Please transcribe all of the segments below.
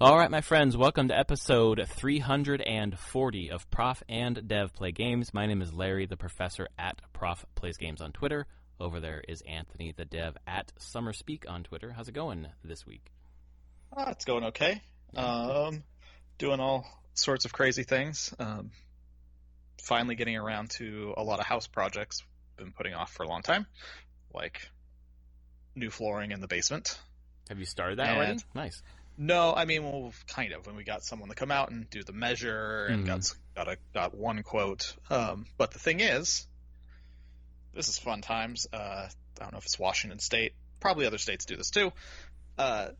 All right, my friends, welcome to episode 340 of Prof and Dev Play Games. My name is Larry, the professor at Prof Plays Games on Twitter. Over there is Anthony, the dev at SummerSpeak on Twitter. How's it going this week? It's going okay. Doing all sorts of crazy things. Finally getting around to a lot of house projects been putting off for a long time, like new flooring in the basement. Have you started that already? Nice. No, I mean, well, kind of. When we got someone to come out and do the measure and got one quote. But the thing is, this is fun times. I don't know if it's Washington State. Probably other states do this too. The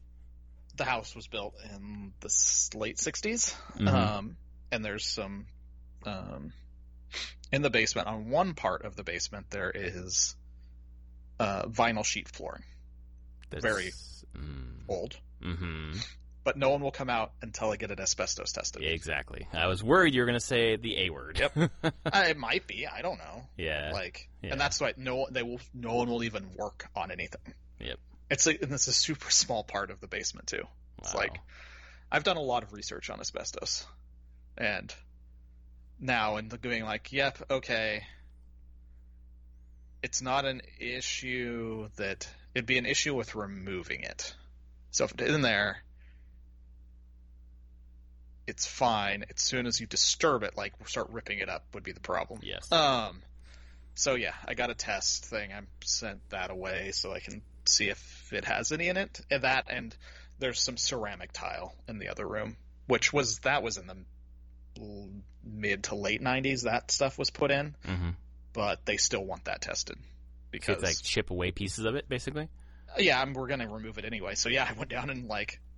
house was built in the late 60s. And there's some in the basement. On one part of the basement, there is vinyl sheet flooring. Very old. Mm-hmm. But no one will come out until I get it asbestos tested. Yeah, exactly. I was worried you were going to say the A word. Yep. It might be. I don't know. Yeah. And that's why no one will even work on anything. Yep. And it's a super small part of the basement too. It's like I've done a lot of research on asbestos, and now and doing yep, okay. It's not an issue that it'd be an issue with removing it. So if it's in there, it's fine. As soon as you disturb it, start ripping it up would be the problem. Yes. So yeah, I got a test thing. I sent that away so I can see if it has any in it. And there's some ceramic tile in the other room, that was in the mid to late 90s. That stuff was put in, but they still want that tested because so it's chip away pieces of it, basically. Yeah, we're gonna remove it anyway. So yeah, I went down and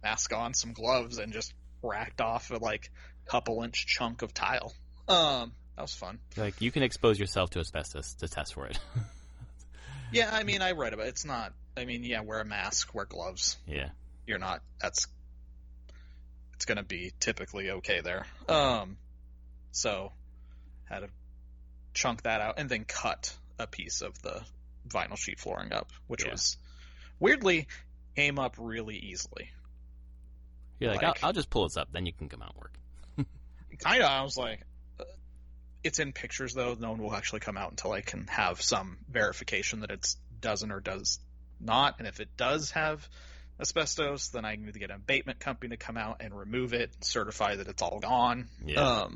mask on, some gloves, and just racked off a couple-inch chunk of tile. That was fun. You can expose yourself to asbestos to test for it. Yeah, I mean, I read about it. It's not. I mean, yeah, wear a mask, wear gloves. Yeah, you're not. It's gonna be typically okay there. So had to chunk that out and then cut a piece of the vinyl sheet flooring up, which was weirdly came up really easily. You're I'll just pull this up, then you can come out and work. Kind of. I was like, it's in pictures though. No one will actually come out until I can have some verification that it doesn't or does not. And if it does have asbestos, then I need to get an abatement company to come out and remove it, certify that it's all gone. Yeah.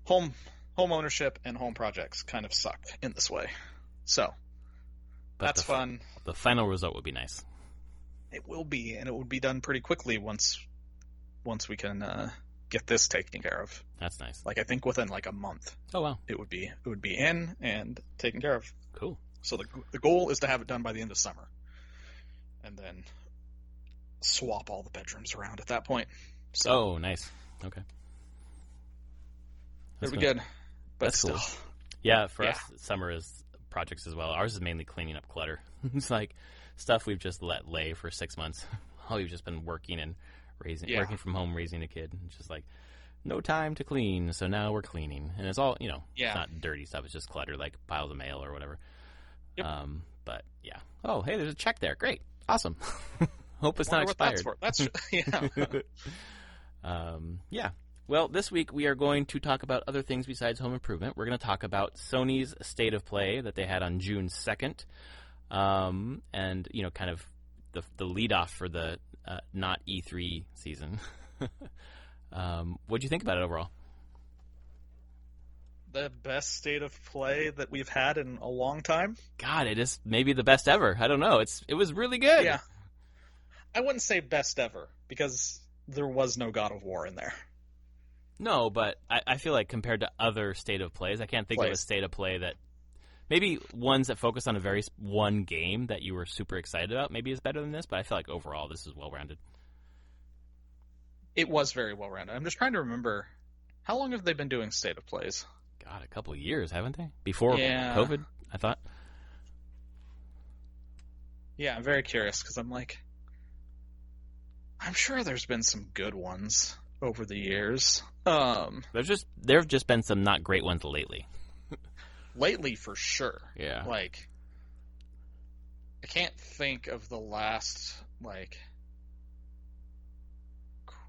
Home ownership and home projects kind of suck in this way. So that's fun. The final result would be nice. It will be, and it would be done pretty quickly once we can get this taken care of. That's nice. I think within a month. Oh wow. It would be in and taken care of. Cool. So the goal is to have it done by the end of summer, and then swap all the bedrooms around at that point. So, nice. Okay. It'll be good. But that's still. Cool. Yeah, for us, summer is projects as well. Ours is mainly cleaning up clutter. It's stuff we've just let lay for 6 months. While we've just been working and working from home, raising a kid. It's just no time to clean, so now we're cleaning. And it's all, it's not dirty stuff. It's just clutter, piles of mail or whatever. Yep. But, yeah. Oh, hey, there's a check there. Great. Awesome. Hope it's not expired. That's yeah. Yeah. Well, this week we are going to talk about other things besides home improvement. We're going to talk about Sony's State of Play that they had on June 2nd. And, kind of the lead-off for the not E3 season. What'd you think about it overall? The best State of Play that we've had in a long time. God, it is maybe the best ever. I don't know. It was really good. Yeah. I wouldn't say best ever because there was no God of War in there. No, but I feel like compared to other State of Plays, I can't think of a State of Play that maybe ones that focus on one game that you were super excited about maybe is better than this, but I feel like overall this is well-rounded. It was very well-rounded. I'm just trying to remember, how long have they been doing State of Plays? God, a couple of years, haven't they? Before COVID, I thought. Yeah, I'm very curious because I'm sure there's been some good ones over the years. There have just been some not great ones lately. Lately, for sure. Yeah. I can't think of the last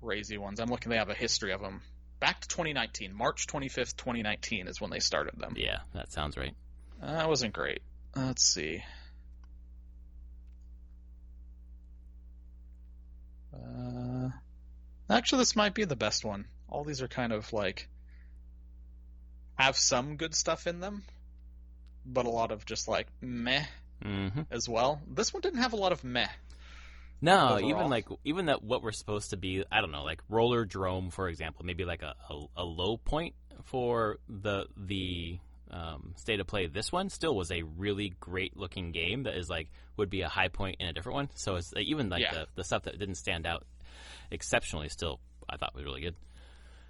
crazy ones. I'm looking. They have a history of them. Back to 2019, March 25th, 2019 is when they started them. Yeah, that sounds right. That wasn't great. Let's see. Actually, this might be the best one. All these are kind of like have some good stuff in them, but a lot of just like meh as well. This one didn't have a lot of meh. No, overall. even that what we're supposed to be, I don't know, like Roller Drome, for example, maybe like a low point for the state of play. This one still was a really great looking game that is like would be a high point in a different one. So it's even like the stuff that didn't stand out exceptionally still I thought was really good.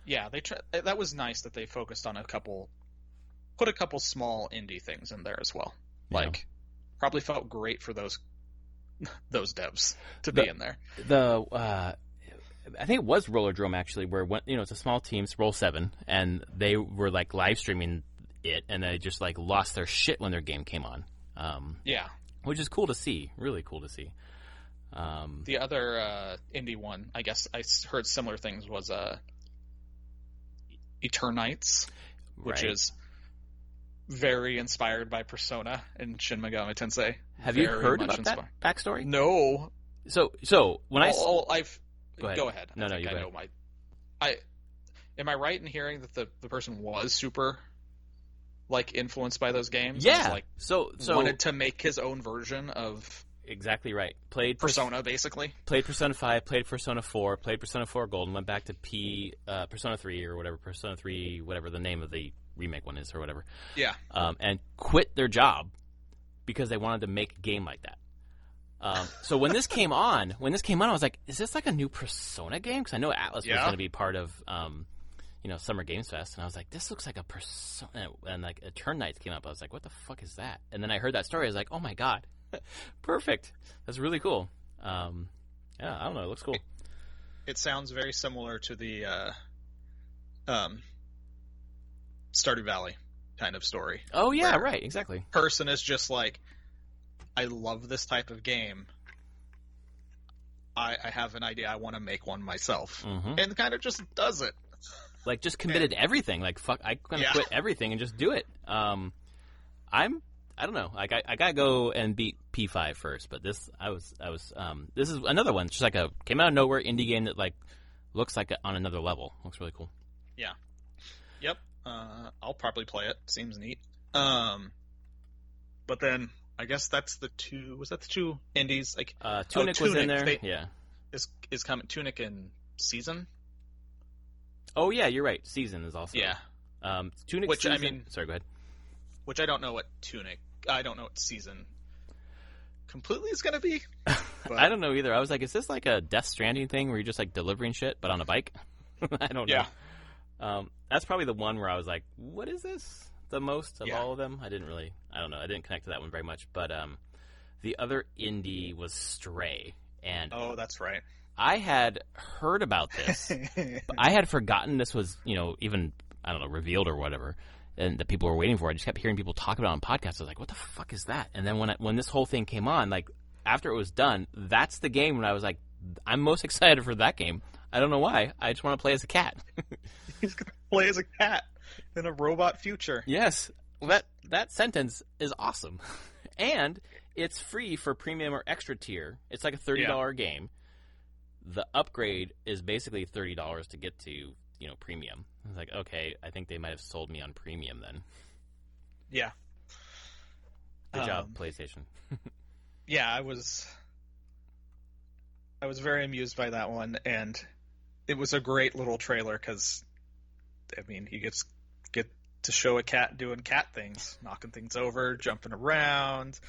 Yeah, that was nice that they focused on put a couple small indie things in there as well. Like probably felt great for those devs to be in there. I think it was Roller Drome actually, where it's a small team, it's Roll 7, and they were like live streaming it, and they just like lost their shit when their game came on. Which is cool to see, really cool to see. The other indie one, I guess I heard similar things, was Eternites, which is very inspired by Persona and Shin Megami Tensei. Have you heard about that backstory? No. So when go ahead. No, you go ahead. Am I right in hearing that the person was super like influenced by those games? Yeah. Like, so wanted to make his own version of. Exactly right. Played Persona, basically. Played Persona 5, played Persona 4, played Persona 4 Gold, and went back to Persona 3 or whatever, Persona 3, whatever the name of the remake one is or whatever. Yeah. And quit their job because they wanted to make a game like that. So when this came on, I was like, is this like a new Persona game? Because I know Atlas was going to be part of, Summer Games Fest, and I was like, this looks like a Persona. And like Eternites came up, I was like, what the fuck is that? And then I heard that story, I was like, oh my god. Perfect. That's really cool. I don't know. It looks cool. It sounds very similar to the Stardew Valley kind of story. Oh, yeah, right. Exactly. Person is just like, I love this type of game. I have an idea. I want to make one myself. And kind of just does it. Like, just committed everything. Like, fuck, I'm going to quit everything and just do it. I don't know. Like I gotta go and beat P5 first, but this this is another one. It's just like came out of nowhere indie game that like looks like on another level. Looks really cool. Yeah. Yep. I'll probably play it. Seems neat. But then I guess that's the two. Was that the two indies? Like Tunic was in there. Yeah. Is coming Tunic in Season. Oh yeah, you're right. Season is also. Yeah. Tunic. Which Season, I mean. Sorry, go ahead. Which I don't know what Tunic. I don't know what Season completely is going to be. But... I don't know either. I was like, is this like a Death Stranding thing where you're just like delivering shit but on a bike? I don't know. Yeah. That's probably the one where I was like, what is this? The most of all of them? I don't know. I didn't connect to that one very much. But the other indie was Stray. And oh, that's right. I had heard about this, but I had forgotten this was, even, I don't know, revealed or whatever. And that people were waiting for. I just kept hearing people talk about it on podcasts. I was like, what the fuck is that? And then when this whole thing came on, like, after it was done, that's the game when I was like, I'm most excited for that game. I don't know why. I just want to play as a cat. He's going to play as a cat in a robot future. Yes. Well, that sentence is awesome. And it's free for premium or extra tier. It's like a $30 game. The upgrade is basically $30 to get to premium. I was like, okay, I think they might have sold me on premium then. Yeah. Good job, PlayStation. Yeah, I was very amused by that one, and it was a great little trailer because, I mean, he get to show a cat doing cat things, knocking things over, jumping around,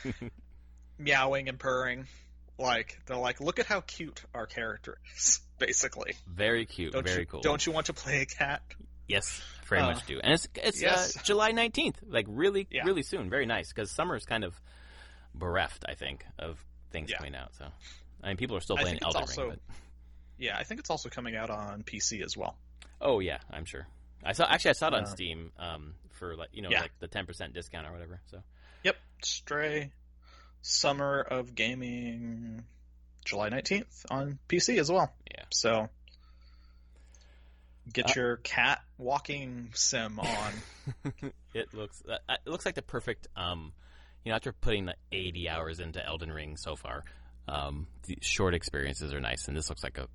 meowing and purring. Like, they're like, look at how cute our character is, basically. Very cute, very cool. Don't you want to play a cat? Yes, very much do. And it's July 19th, like really soon. Very nice, because summer is kind of bereft, I think, of things coming out. So, I mean, people are still playing Elden Ring. But... Yeah, I think it's also coming out on PC as well. Oh, yeah, I'm sure. I saw it on Steam for, like the 10% discount or whatever. So. Yep, Stray. Summer of Gaming, July 19th on PC as well. Yeah. So, Get your cat walking sim on. It looks like the perfect. After putting the 80 hours into Elden Ring so far, the short experiences are nice, and this looks like a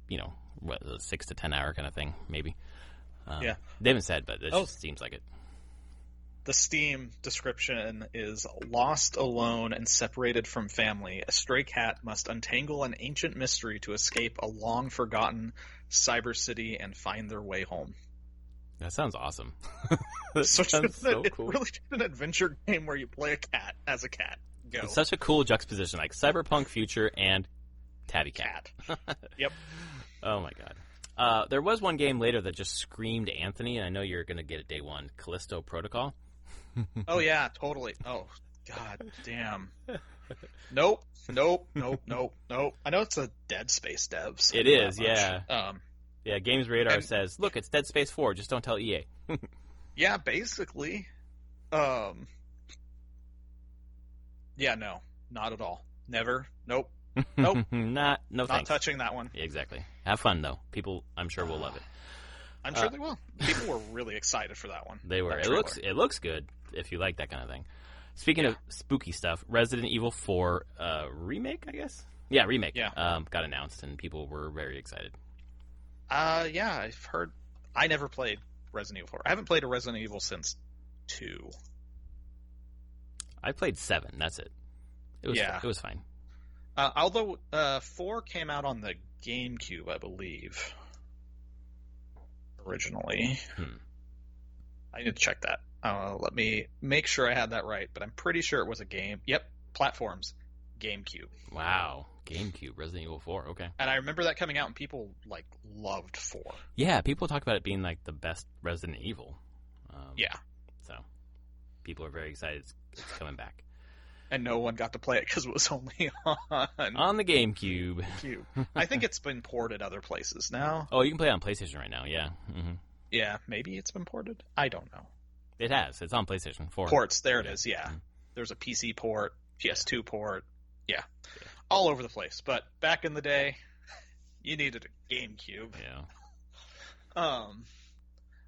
6 to 10 hour kind of thing, maybe. Yeah, they haven't said, but it just seems like it. The Steam description is lost, alone, and separated from family. A stray cat must untangle an ancient mystery to escape a long-forgotten cyber city and find their way home. That sounds awesome. So cool. Really just an adventure game where you play a cat as a cat. Go. It's such a cool juxtaposition, like cyberpunk future and tabby cat. Yep. Oh my god. There was one game later that just screamed Anthony, and I know you're going to get it day one. Callisto Protocol. Oh yeah, totally. Oh god damn. Nope. I know it's a Dead Space dev. So it is, yeah. Yeah, Games Radar says, look, it's Dead Space 4, just don't tell EA. Yeah, basically. Yeah, no, not at all. Never. Nope. Not thanks. Touching that one. Yeah, exactly. Have fun though. People, I'm sure, will love it. I'm sure they will. People were really excited for that one. They were. It looks good if you like that kind of thing. Speaking of spooky stuff, Resident Evil 4 remake, I guess. Yeah, remake. Yeah. Got announced and people were very excited. Yeah, I've heard. I never played Resident Evil 4. I haven't played a Resident Evil since 2. I played 7. That's it. It was fine. Although 4 came out on the GameCube, I believe. Originally. I need to check that. Let me make sure I had that right, but I'm pretty sure it was a game. Yep, platforms, GameCube. Wow, GameCube, Resident Evil 4, okay. And I remember that coming out, and people, loved 4. Yeah, people talk about it being, the best Resident Evil. Yeah. So, people are very excited it's coming back. And no one got to play it because it was only on the GameCube. I think it's been ported other places now. Oh, you can play it on PlayStation right now, yeah. Mm-hmm. Yeah, maybe it's been ported. I don't know. It has. It's on PlayStation 4. Ports, there it is, yeah. Mm-hmm. There's a PC port, PS2 port, yeah. All over the place. But back in the day, you needed a GameCube. Yeah.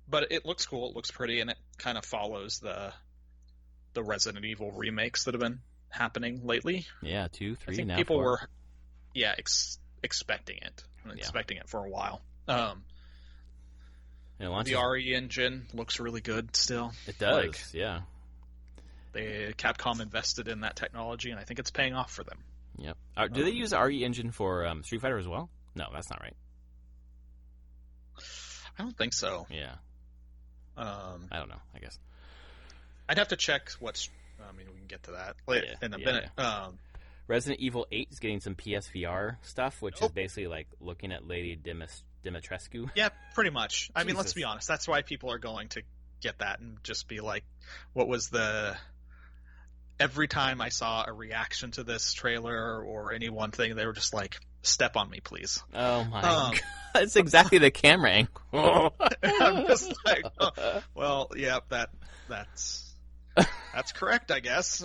But it looks cool, it looks pretty, and it kind of follows the Resident Evil remakes that have been happening lately. Yeah, 2, 3, I think now people 4. were, expecting it. Expecting it for a while. The RE engine looks really good still. It does, yeah. Capcom invested in that technology, and I think it's paying off for them. Yep. Do they use the RE engine for Street Fighter as well? No, that's not right. I don't think so. Yeah. I don't know, I guess. I'd have to check we can get to that later in a minute. Yeah. Resident Evil 8 is getting some PSVR stuff, which is basically looking at Lady Dimitrescu. Yeah, pretty much. I mean, let's be honest. That's why people are going to get that and just be like, what was the... Every time I saw a reaction to this trailer or any one thing, they were just like, step on me, please. Oh, my God. It's exactly the camera angle. I'm just like, well, yeah, that's correct, I guess.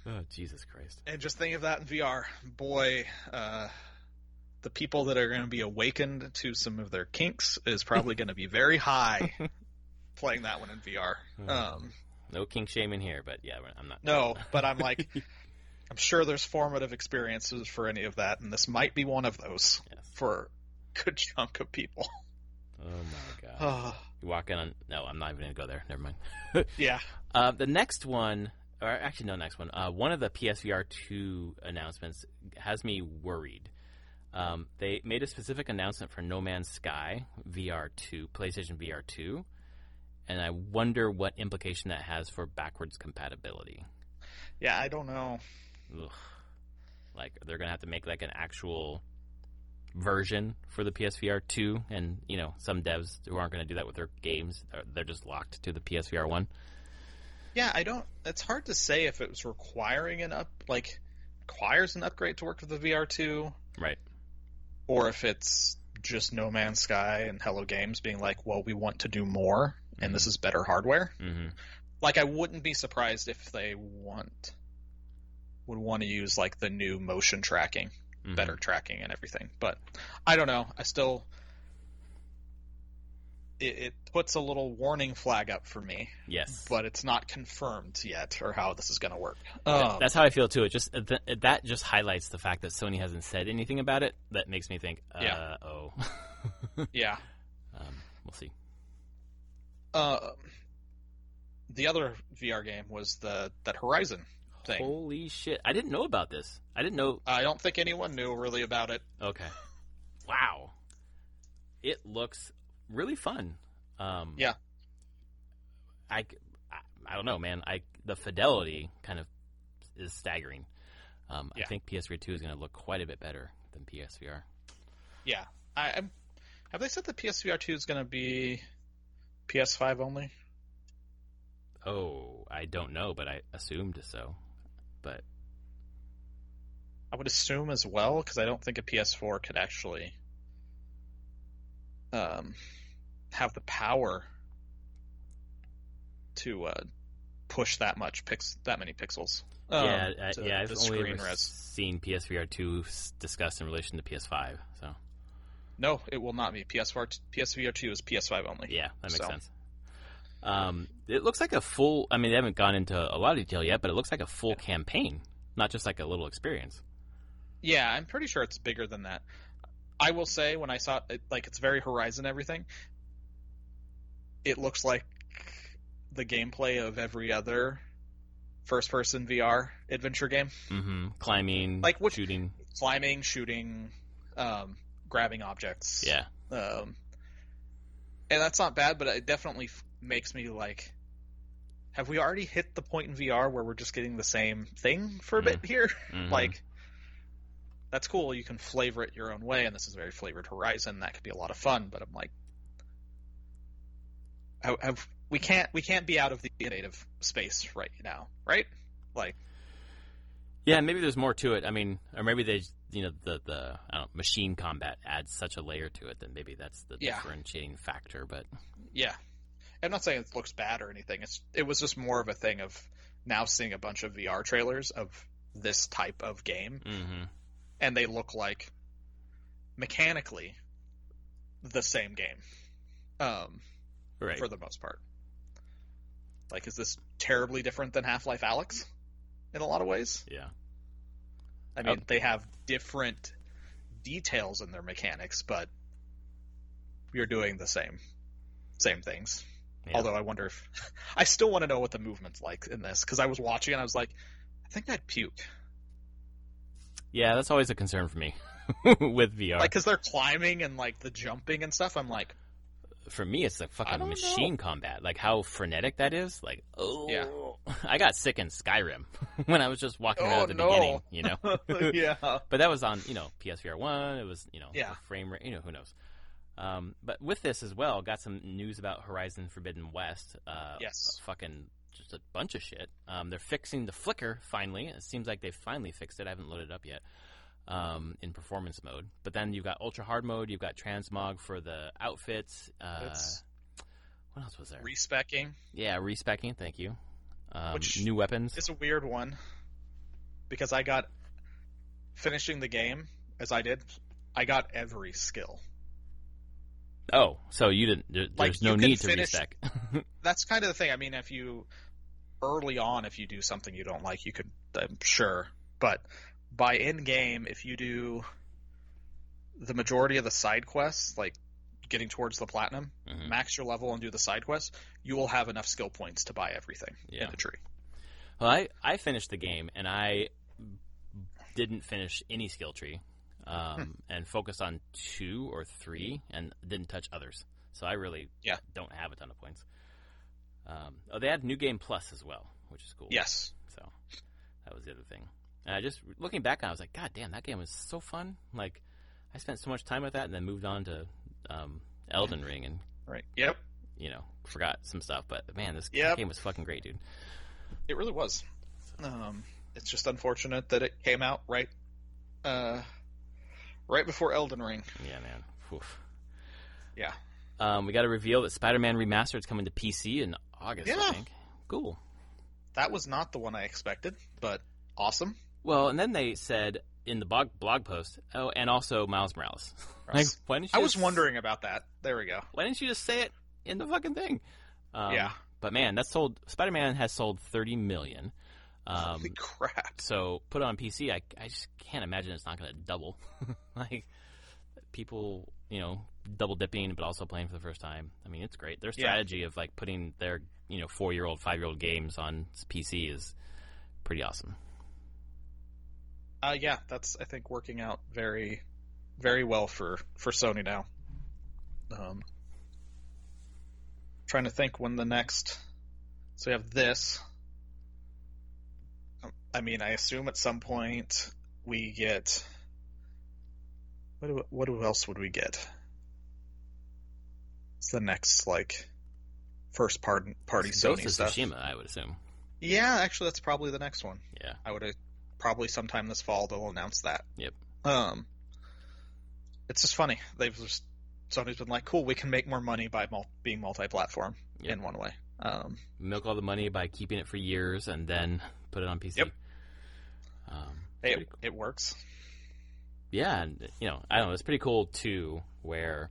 Oh, Jesus Christ. And just think of that in VR. Boy, the people that are going to be awakened to some of their kinks is probably going to be very high playing that one in VR. No kink shaming here, but yeah, I'm not. No, but I'm like, I'm sure there's formative experiences for any of that, and this might be one of those for a good chunk of people. Oh my God. You walk in on... No, I'm not even going to go there. Never mind. Yeah. The next one... Or actually, no, next one. One of the PSVR 2 announcements has me worried. They made a specific announcement for No Man's Sky VR 2, PlayStation VR 2, and I wonder what implication that has for backwards compatibility. Yeah, I don't know. Ugh. They're going to have to make an actual version for the PSVR 2, and, some devs who aren't going to do that with their games, they're just locked to the PSVR 1. Yeah, it's hard to say if it was requiring requires an upgrade to work with the VR 2. Right. Or if it's just No Man's Sky and Hello Games being like, well, we want to do more, and this is better hardware. Mm-hmm. I wouldn't be surprised if they would want to use, the new motion tracking, better tracking and everything. But I don't know. it puts a little warning flag up for me. Yes. But it's not confirmed yet or how this is going to work. That's how I feel too. It just that just highlights the fact that Sony hasn't said anything about it. That makes me think, oh. Yeah. We'll see. The other VR game was that Horizon thing. Holy shit. I didn't know about this. I didn't know. I don't think anyone knew really about it. Okay. Wow. It looks really fun. Yeah. I don't know, man. The fidelity kind of is staggering. I think PSVR 2 is going to look quite a bit better than PSVR. Yeah. Have they said that PSVR 2 is going to be PS5 only? Oh, I don't know, but I assumed so. But I would assume as well, because I don't think a PS4 could actually have the power to push that many pixels. I've only ever seen PSVR 2 discussed in relation to PS5. So no, it will not be PSVR 2 is PS5 only. Yeah, that makes sense. It looks like a full. I mean, they haven't gone into a lot of detail yet, but it looks like a full campaign, not just like a little experience. Yeah, I'm pretty sure it's bigger than that. I will say, when I saw it, like, it's very Horizon everything. It looks like the gameplay of every other first-person VR adventure game. Mm-hmm. Climbing, shooting, grabbing objects. Yeah. And that's not bad, but it definitely makes me like, have we already hit the point in VR where we're just getting the same thing for a bit here? Mm-hmm. Like, that's cool. You can flavor it your own way, and this is a very flavored Horizon. That could be a lot of fun, but I'm like, we can't be out of the innovative space right now, right? Like, yeah, maybe there's more to it. I mean, or maybe they, the I don't know, machine combat adds such a layer to it that maybe that's the differentiating factor. But yeah, I'm not saying it looks bad or anything. It was just more of a thing of now seeing a bunch of VR trailers of this type of game, and they look like mechanically the same game, right, for the most part. Like, is this terribly different than Half-Life Alyx in a lot of ways? Yeah. I mean, they have different details in their mechanics, but you're doing the same things. Yeah. Although I wonder if I still want to know what the movement's like in this, because I was watching and I was like, I think I'd puke. Yeah, that's always a concern for me with VR. Like, because they're climbing and like the jumping and stuff. I'm like, for me, it's like fucking machine combat. Like how frenetic that is. Like, yeah. I got sick in Skyrim when I was just walking around at the beginning, Yeah. But that was on, PSVR 1. It was, the frame rate, who knows. But with this as well, got some news about Horizon Forbidden West. Yes. Fucking just a bunch of shit. They're fixing the flicker finally. It seems like they finally fixed it. I haven't loaded it up yet. In performance mode, but then you've got ultra hard mode, you've got transmog for the outfits. What else was there? Respecking. Yeah, respecking. Thank you. Which new weapons. It's a weird one because I got finishing the game as I did. I got every skill. Oh, so you didn't? There's no need to respec. That's kind of the thing. I mean, if you do something you don't like, you could. I'm sure, but by end game, if you do the majority of the side quests, like getting towards the platinum, max your level and do the side quests, you will have enough skill points to buy everything in the tree. Well, I finished the game and I didn't finish any skill tree, and focused on 2 or 3 and didn't touch others. So I really don't have a ton of points. They had New Game Plus as well, which is cool. Yes. So that was the other thing. And I just, looking back on it, I was like, God damn, that game was so fun. Like, I spent so much time with that and then moved on to Elden Ring and, forgot some stuff. But, man, this game was fucking great, dude. It really was. It's just unfortunate that it came out right before Elden Ring. Yeah, man. Oof. Yeah. We got to reveal that Spider-Man Remastered is coming to PC in August, I think. Cool. That was not the one I expected, but awesome. Well, and then they said in the blog post, and also Miles Morales. Like, why didn't you I was wondering about that. There we go. Why didn't you just say it in the fucking thing. Yeah. But man, Spider-Man has sold 30 million. Holy crap. So put it on PC, I just can't imagine it's not going to double. Like, people, double dipping, but also playing for the first time. I mean, it's great. Their strategy of, like, putting their, 4-year-old, 5-year-old games on PC is pretty awesome. Yeah, that's, I think, working out very, very well for Sony now. Trying to think when the next... So we have this... I mean, I assume at some point we get... What else would we get? It's the next, like, first party Sony Ghost stuff. Ghost of Tsushima, I would assume. Yeah, actually, that's probably the next one. Yeah. I would probably sometime this fall they'll announce that. Yep. It's just funny. Sony's been like, cool, we can make more money by being multi-platform in one way. Milk all the money by keeping it for years and then put it on PC. Yep. Hey, cool. It works. Yeah, and I don't know. It's pretty cool too, where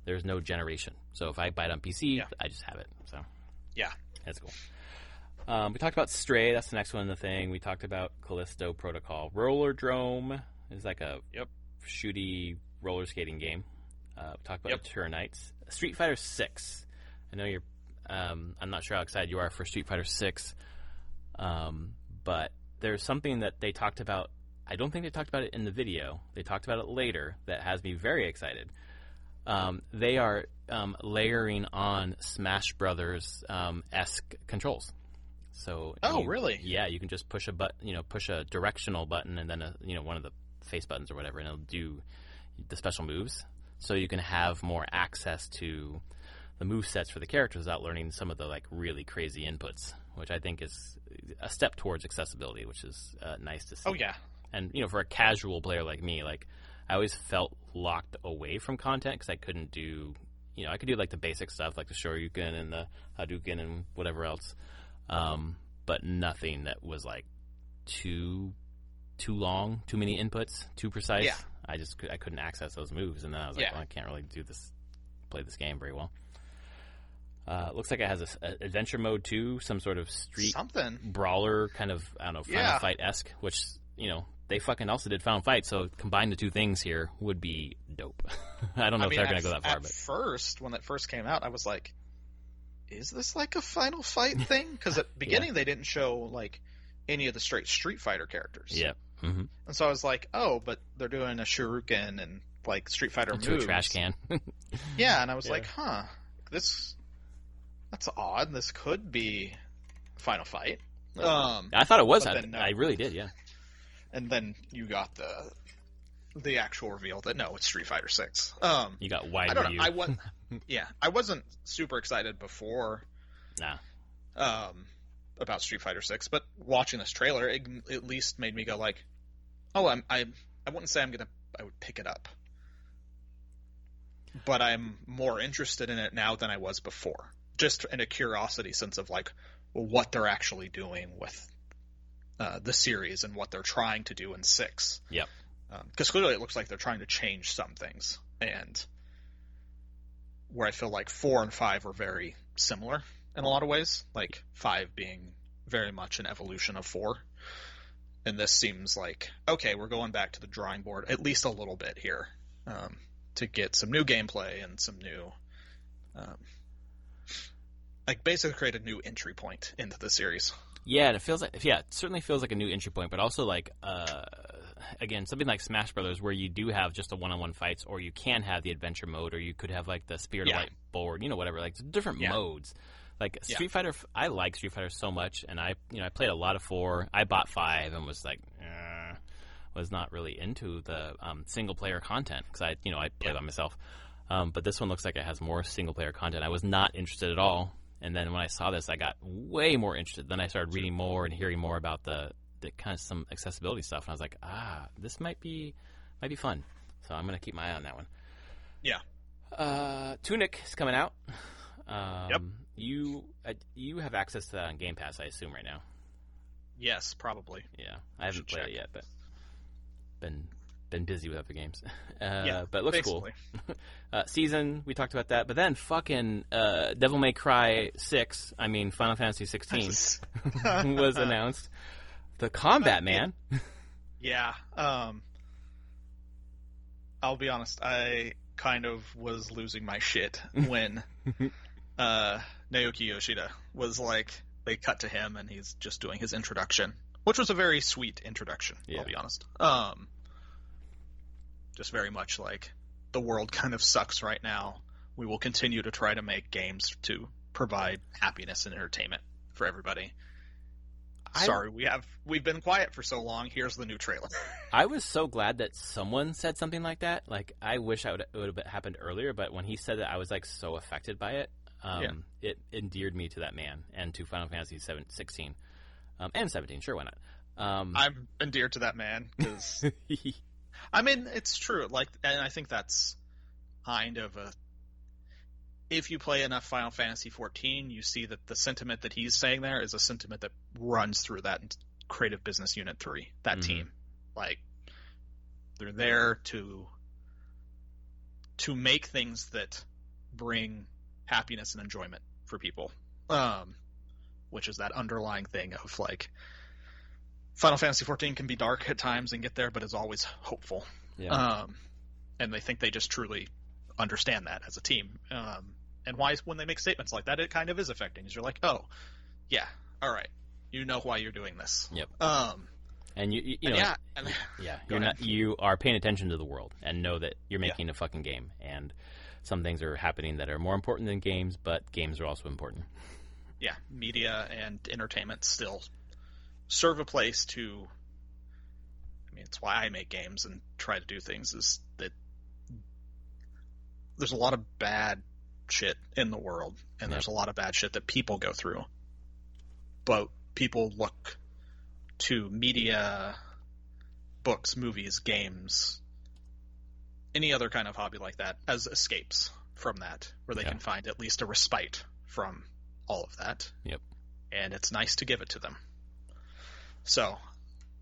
there's no generation. So if I buy it on PC, I just have it. So yeah, that's cool. We talked about Stray. That's the next one in the thing. We talked about Callisto Protocol. Rollerdrome is like a shooty roller skating game. We talked about Tour Knights. Street Fighter 6. I know you're. I'm not sure how excited you are for Street Fighter 6, but there's something that they talked about. I don't think they talked about it in the video. They talked about it later that has me very excited. They are layering on Smash Brothers esque controls. So really? Yeah, you can just push a push a directional button and then one of the face buttons or whatever, and it'll do the special moves. So you can have more access to the move sets for the characters without learning some of the like really crazy inputs, which I think is a step towards accessibility, which is nice to see. Oh yeah. And for a casual player like me, like I always felt locked away from content because I couldn't do, I could do like the basic stuff like the Shoryuken and the Hadouken and whatever else, but nothing that was like too long, too many inputs, too precise. Yeah. I couldn't access those moves, and then I was like, well, I can't really play this game very well. Looks like it has an adventure mode too, some sort of street brawler kind of, I don't know, Final Fight-esque, which, they fucking also did Final Fight, so combine the two things here would be dope. I don't know if they're going to go that far. But first, when it first came out, I was like, is this like a Final Fight thing? Because at the beginning they didn't show like any of the straight Street Fighter characters. Yeah. Mm-hmm. And so I was like, oh, but they're doing a Shoryuken and like Street Fighter moves. To a trash can. Yeah, and I was like, that's odd. This could be Final Fight. I thought it was. I really did, yeah. And then you got the actual reveal that no, it's Street Fighter 6. You got wide I don't review. know. I wasn't super excited before. Nah. About Street Fighter 6, but watching this trailer, it at least made me go like, oh, I wouldn't say I would pick it up, but I'm more interested in it now than I was before. Just in a curiosity sense of like, well, what they're actually doing with the series and what they're trying to do in 6. Yep. Because clearly it looks like they're trying to change some things, and where I feel like 4 and 5 are very similar in a lot of ways, like 5 being very much an evolution of 4. And this seems like, okay, we're going back to the drawing board at least a little bit here to get some new gameplay and some new, like basically create a new entry point into the series. Yeah, and it certainly feels like a new entry point, but also like, again, something like Smash Brothers where you do have just a one-on-one fights, or you can have the adventure mode, or you could have like the Spirit of Light board, whatever, like different modes. Like Street Fighter, I like Street Fighter so much, and I played a lot of 4. I bought 5 and was like, was not really into the single player content because I play by myself. But this one looks like it has more single player content. I was not interested at all, and then when I saw this, I got way more interested. Then I started reading more and hearing more about the kind of some accessibility stuff, and I was like, this might be fun. So I'm gonna keep my eye on that one. Yeah. Tunic is coming out. You have access to that on Game Pass, I assume, right now. Yes, probably. Yeah, I haven't played it yet, but been been busy with other games. But it looks basically. cool. Season, we talked about that. But then fucking Devil May Cry 6, Final Fantasy 16 was announced. The combat, man. Yeah. I'll be honest, I kind of was losing my shit when Naoki Yoshida was like, they cut to him and he's just doing his introduction, which was a very sweet introduction, I'll be honest. Just very much like, the world kind of sucks right now. We will continue to try to make games to provide happiness and entertainment for everybody. Sorry, we've been quiet for so long. Here's the new trailer. I was so glad that someone said something like that. Like, I wish it would have happened earlier, but when he said that, I was like so affected by it. It endeared me to that man and to Final Fantasy 16 and 17. Sure, why not? I'm endeared to that man because it's true. Like, and I think that's kind of if you play enough Final Fantasy 14, you see that the sentiment that he's saying there is a sentiment that runs through that Creative Business Unit 3, that team. Like, they're there to make things that bring happiness and enjoyment for people, which is that underlying thing of, like, Final Fantasy 14 can be dark at times and get there, but is always hopeful. Yeah. And they think they just truly understand that as a team. And why, when they make statements like that, it kind of is affecting. You're like, oh, yeah, all right, you know why you're doing this. Yep. And you are paying attention to the world and know that you're making a fucking game, and some things are happening that are more important than games, but games are also important. Yeah, media and entertainment still serve a place to. It's why I make games and try to do things. Is that there's a lot of bad shit in the world, and there's a lot of bad shit that people go through, but people look to media, books, movies, games, any other kind of hobby like that as escapes from that, where they can find at least a respite from all of that. Yep. And it's nice to give it to them. So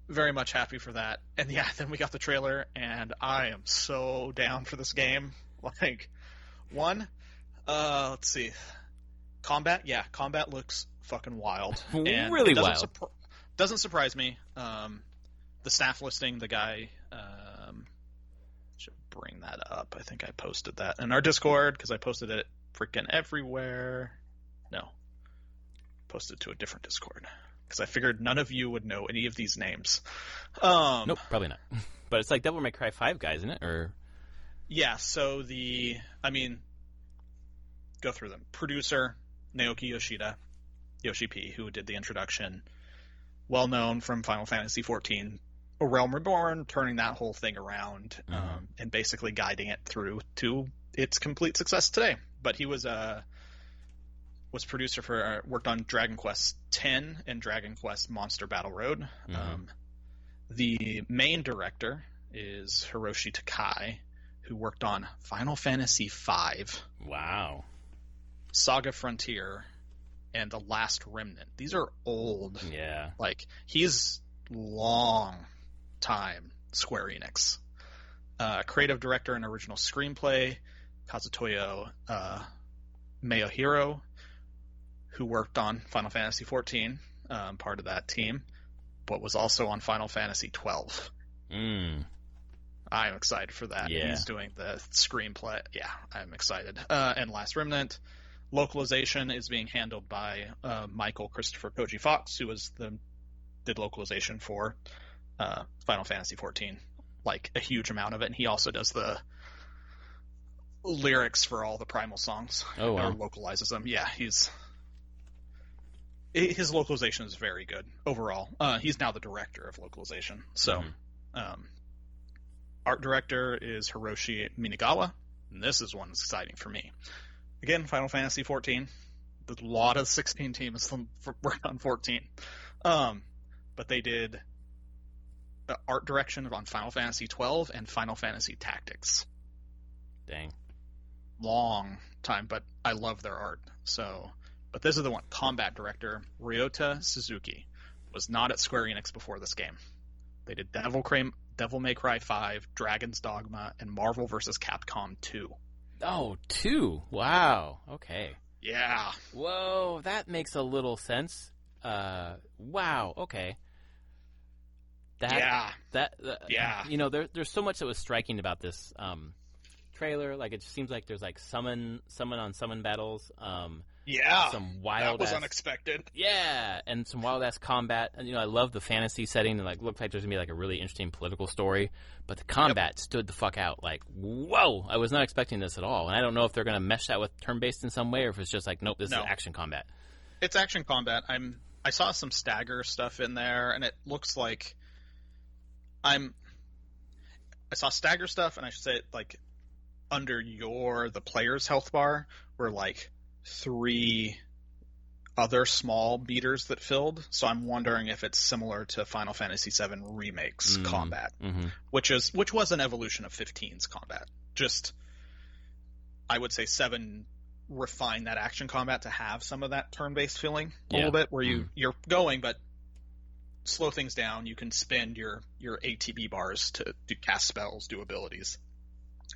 very much happy for that. And then we got the trailer, and I am so down for this game. Like, let's see. Combat looks fucking wild. And really wild. Doesn't surprise me. The staff listing, the guy, should bring that up. I think I posted that in our Discord, because I posted it freaking everywhere. No. Posted to a different Discord, because I figured none of you would know any of these names. Nope, probably not. But it's like Devil May Cry 5 guy, isn't it? Or yeah, so go through them. Producer, Naoki Yoshida, Yoshi P, who did the introduction, well known from Final Fantasy XIV, A Realm Reborn, turning that whole thing around, and basically guiding it through to its complete success today. But he was producer for, worked on Dragon Quest X and Dragon Quest Monster Battle Road. The main director is Hiroshi Takai, who worked on Final Fantasy V. Wow. Saga Frontier, and The Last Remnant. These are old. Yeah. Like, he's long time Square Enix. Creative director and original screenplay, Kazutoyo Mayohiro, who worked on Final Fantasy XIV, part of that team, but was also on Final Fantasy XII. I'm excited for that. Yeah. He's doing the screenplay. Yeah, I'm excited. And Last Remnant. Localization is being handled by Michael Christopher Koji Fox, who did localization for Final Fantasy XIV, like a huge amount of it, and he also does the lyrics for all the Primal songs. Oh, wow. Or localizes them. Yeah, his localization is very good overall. He's now the director of localization. So, art director is Hiroshi Minagawa, and this is one that's exciting for me. Again, Final Fantasy XIV. A lot of 16 teams worked on 14. But they did art direction on Final Fantasy XII and Final Fantasy Tactics. Dang. Long time, but I love their art. But this is the one. Combat director, Ryota Suzuki, was not at Square Enix before this game. They did Devil Devil May Cry 5, Dragon's Dogma, and Marvel vs. Capcom 2. Oh, 2. Wow. Okay. Yeah. Whoa, that makes a little sense. Wow. Okay. Yeah. You know, there's so much that was striking about this trailer. Like, it seems like there's like summon on summon battles. Yeah. Some wild. That was unexpected. Yeah, and some wild ass combat. And you know, I love the fantasy setting, and like looks like there's gonna be like a really interesting political story. But the combat stood the fuck out. Like, whoa! I was not expecting this at all. And I don't know if they're gonna mesh that with turn based in some way, or if it's just like, nope, this is action combat. It's action combat. I saw some stagger stuff in there, and it looks like I saw stagger stuff, and I should say like under the player's health bar were like 3 other small beaters that filled. So I'm wondering if it's similar to Final Fantasy VII Remake's combat, which was an evolution of 15's combat. Just, I would say 7 refined that action combat to have some of that turn-based feeling a little bit, where you're going, but slow things down. You can spend your ATB bars to cast spells, do abilities,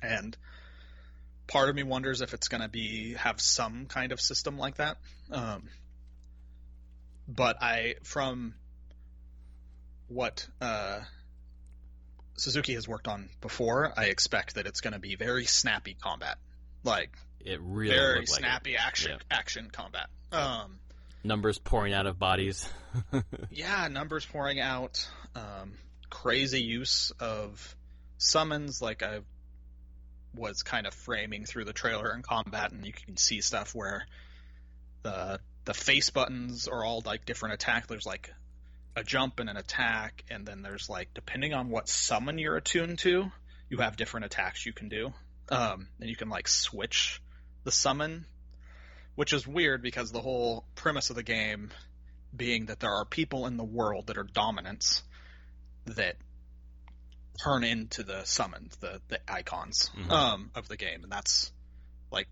and part of me wonders if it's going to have some kind of system like that. But from what Suzuki has worked on before, I expect that it's going to be very snappy combat. Like, it really very snappy action combat. Numbers pouring out of bodies. Yeah, numbers pouring out. Crazy use of summons, like I was kind of framing through the trailer and combat, and you can see stuff where the face buttons are all like different attack. There's like a jump and an attack, and then there's like, depending on what summon you're attuned to, you have different attacks you can do. And you can like switch the summon, which is weird because the whole premise of the game being that there are people in the world that are dominants that turn into the summons, the icons of the game, and that's like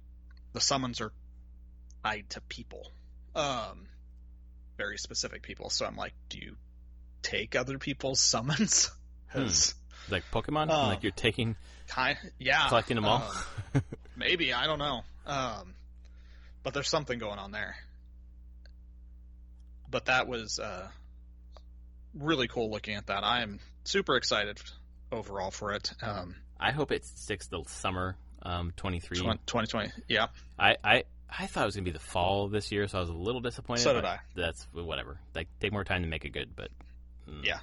the summons are tied to people, very specific people. So I'm like, do you take other people's summons? Like Pokemon, like you're taking, collecting them all. Maybe, I don't know, but there's something going on there. But that was really cool looking at that. I am super excited overall for it. I hope it sticks the summer 23. 2020, yeah. I thought it was going to be the fall this year, so I was a little disappointed. So did I. That's whatever. Like, take more time to make it good, but... Yeah.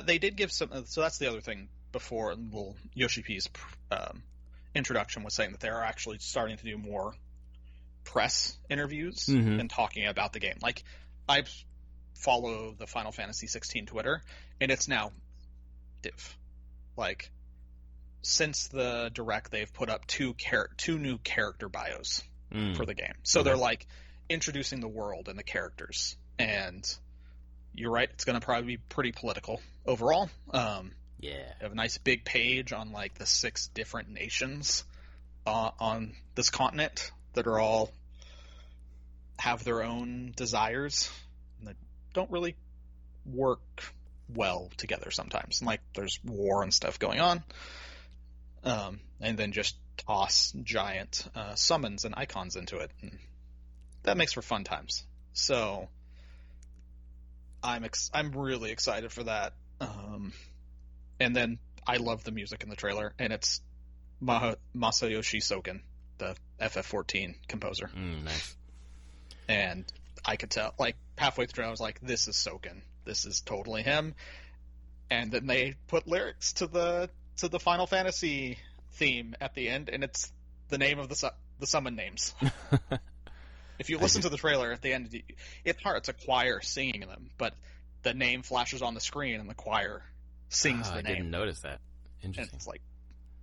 They did give some... So that's the other thing before Yoshi P's introduction was saying that they're actually starting to do more press interviews and talking about the game. Like, I follow the Final Fantasy 16 Twitter, and it's now active. Like, since the Direct, they've put up two new character bios for the game. So they're like introducing the world and the characters. And you're right, it's going to probably be pretty political overall. They have a nice big page on like the 6 different nations on this continent that are all have their own desires and that don't really work well together sometimes. And like, there's war and stuff going on. And then just toss giant summons and icons into it. And that makes for fun times. So I'm really excited for that. And then I love the music in the trailer, and it's Masayoshi Soken, the FF14 composer. Nice. And I could tell, like, halfway through, I was like, this is Soken. This is totally him. And then they put lyrics to the Final Fantasy theme at the end, and it's the name of the summon names. If you listen to the trailer at the end, it's hard. It's a choir singing them, but the name flashes on the screen, and the choir sings the name. I didn't notice that. Interesting. And it's like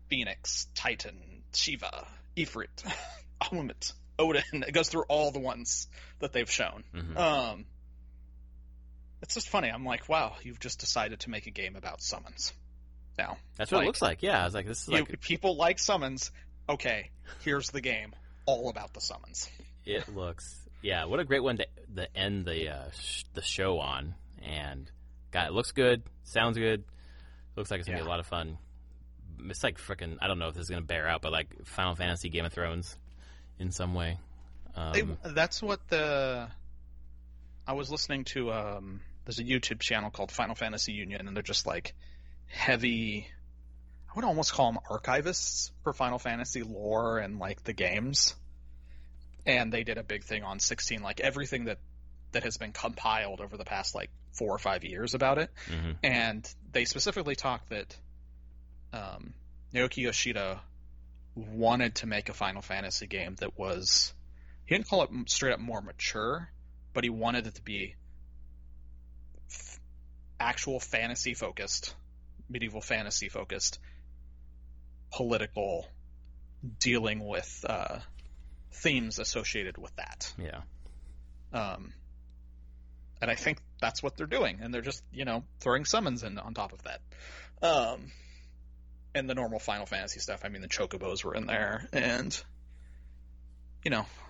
Phoenix, Titan, Shiva, Ifrit, Amulet, Odin. It goes through all the ones that they've shown. It's just funny. I'm like, wow, you've just decided to make a game about summons. Now that's what it looks like. Yeah, I was like, this is like people like summons. Okay, here's the game, all about the summons. It looks, what a great one to end the show on. And God, it looks good, sounds good. Looks like it's going to be a lot of fun. It's like freaking, I don't know if this is going to bear out, but like Final Fantasy, Game of Thrones in some way. That's what I was listening to, there's a YouTube channel called Final Fantasy Union, and they're just like heavy, I would almost call them archivists for Final Fantasy lore and like the games. And they did a big thing on 16, like everything that has been compiled over the past like 4 or 5 years about it. Mm-hmm. And they specifically talked that Naoki Yoshida wanted to make a Final Fantasy game that was, he didn't call it straight up more mature, but he wanted it to be actual fantasy focused, medieval fantasy focused, political, dealing with themes associated with that. Yeah. And I think that's what they're doing, and they're just, throwing summons in on top of that. And the normal Final Fantasy stuff, I mean, the chocobos were in there, and,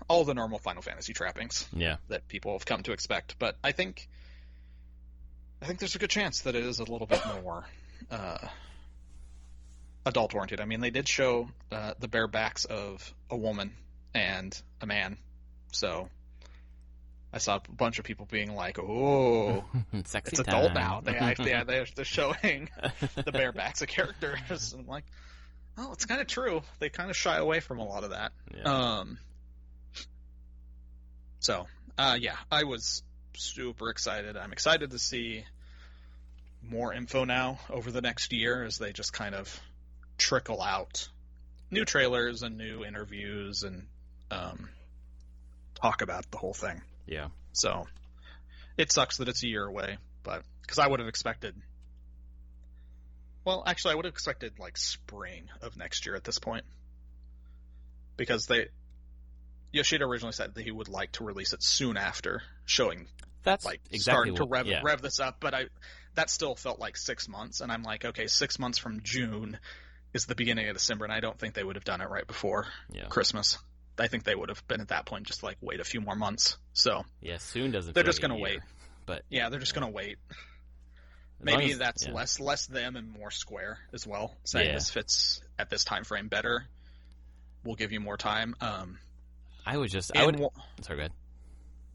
all the normal Final Fantasy trappings that people have come to expect. But I think there's a good chance that it is a little bit more adult-oriented. I mean, they did show the bare backs of a woman and a man, so I saw a bunch of people being like, "Oh, it's adult now." They're showing the barebacks of characters, and I'm like, "Oh, it's kind of true." They kind of shy away from a lot of that. Yeah. I was super excited. I'm excited to see more info now over the next year as they just kind of trickle out new trailers and new interviews and talk about the whole thing. Yeah. So it sucks that it's a year away, but because I would have expected, I would have expected like spring of next year at this point, because Yoshida originally said that he would like to release it soon after showing. That's like exactly starting to rev this up, but that still felt like 6 months, and I'm like, okay, 6 months from June is the beginning of December, and I don't think they would have done it right before Christmas. I think they would have been at that point just like wait a few more months. So soon doesn't. They're just going to wait, but they're just going to wait. Maybe that's less them and more Square as well. Saying this fits at this time frame better. We'll give you more time. Sorry, go ahead.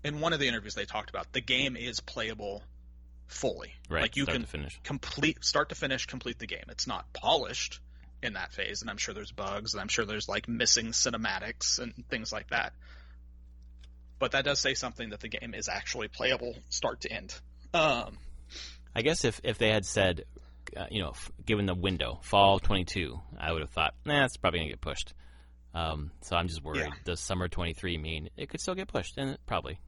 In one of the interviews, they talked about the game is playable fully. Right, like you start can to finish. start to finish, complete the game. It's not polished in that phase, and I'm sure there's bugs, and I'm sure there's like missing cinematics and things like that. But that does say something that the game is actually playable start to end. I guess if they had said, given the window, fall 22, I would have thought, it's probably going to get pushed. So I'm just worried. Does summer 23 mean it could still get pushed? And it probably,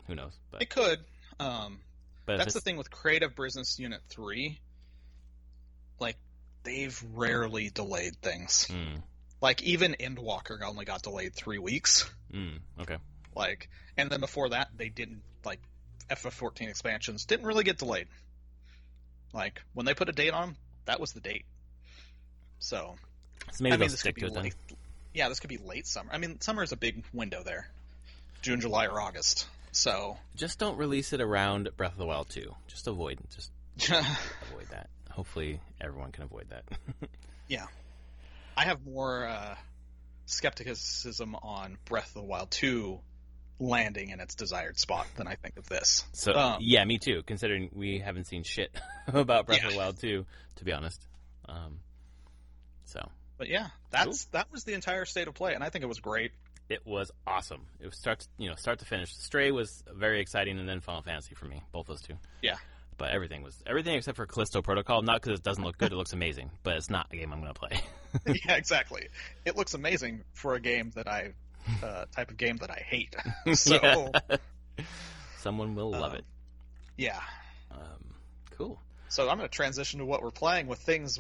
who knows? But it could. But that's the thing with Creative Business Unit 3. Like, they've rarely delayed things. Like, even Endwalker only got delayed 3 weeks. Okay. Like, and then before that, they didn't, like, FF14 expansions didn't really get delayed. Like, when they put a date on them, that was the date. So maybe they'll stick to it then. Yeah, this could be late summer. I mean, summer is a big window there. June, July, or August. So just don't release it around Breath of the Wild 2. Just avoid that. Hopefully everyone can avoid that. Yeah. I have more skepticism on Breath of the Wild 2 landing in its desired spot than I think of this. So me too, considering we haven't seen shit about Breath of the Wild 2, to be honest. But yeah, that was the entire state of play, and I think it was great. It was awesome. It was start to finish. Stray was very exciting, and then Final Fantasy for me, both those two. Yeah. But everything except for Callisto Protocol, not because it doesn't look good, it looks amazing, but it's not a game I'm going to play. Yeah, exactly. It looks amazing for a game that type of game that I hate. So someone will love it. Yeah. Cool. So I'm going to transition to what we're playing with things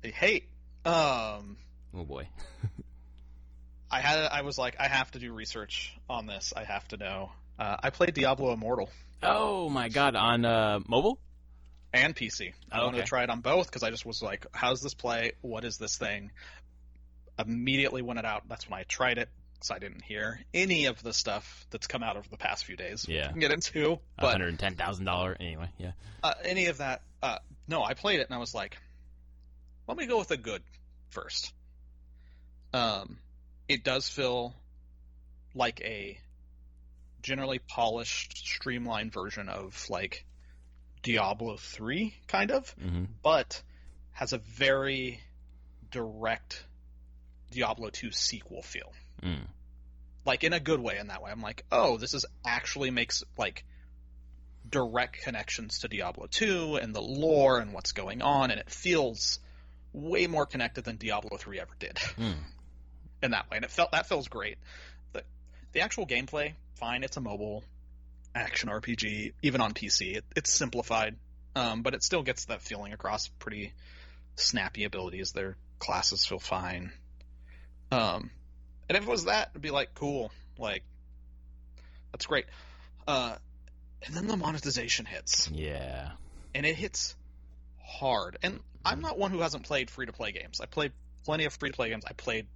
we hate. Oh boy. I was like, I have to do research on this. I have to know. I played Diablo Immortal. Oh my god, on mobile? And PC. I wanted to try it on both because I just was like, how's this play? What is this thing? Immediately when it out, that's when I tried it, because I didn't hear any of the stuff that's come out over the past few days. Yeah. I can get into. But $110,000 anyway, yeah. Any of that, no, I played it and I was like, let me go with the good first. It does feel like a generally polished, streamlined version of like Diablo 3, kind of, but has a very direct Diablo 2 sequel feel. Like, in a good way, in that way. I'm like, oh, this is actually makes, like, direct connections to Diablo 2 and the lore and what's going on, and it feels way more connected than Diablo 3 ever did. In that way. And that feels great. The actual gameplay, fine, it's a mobile action RPG, even on PC. It's simplified, but it still gets that feeling across. Pretty snappy abilities. Their classes feel fine. And if it was that, it'd be like, cool. Like, that's great. And then the monetization hits. Yeah. And it hits hard. And I'm not one who hasn't played free-to-play games. I played plenty of free-to-play games. I played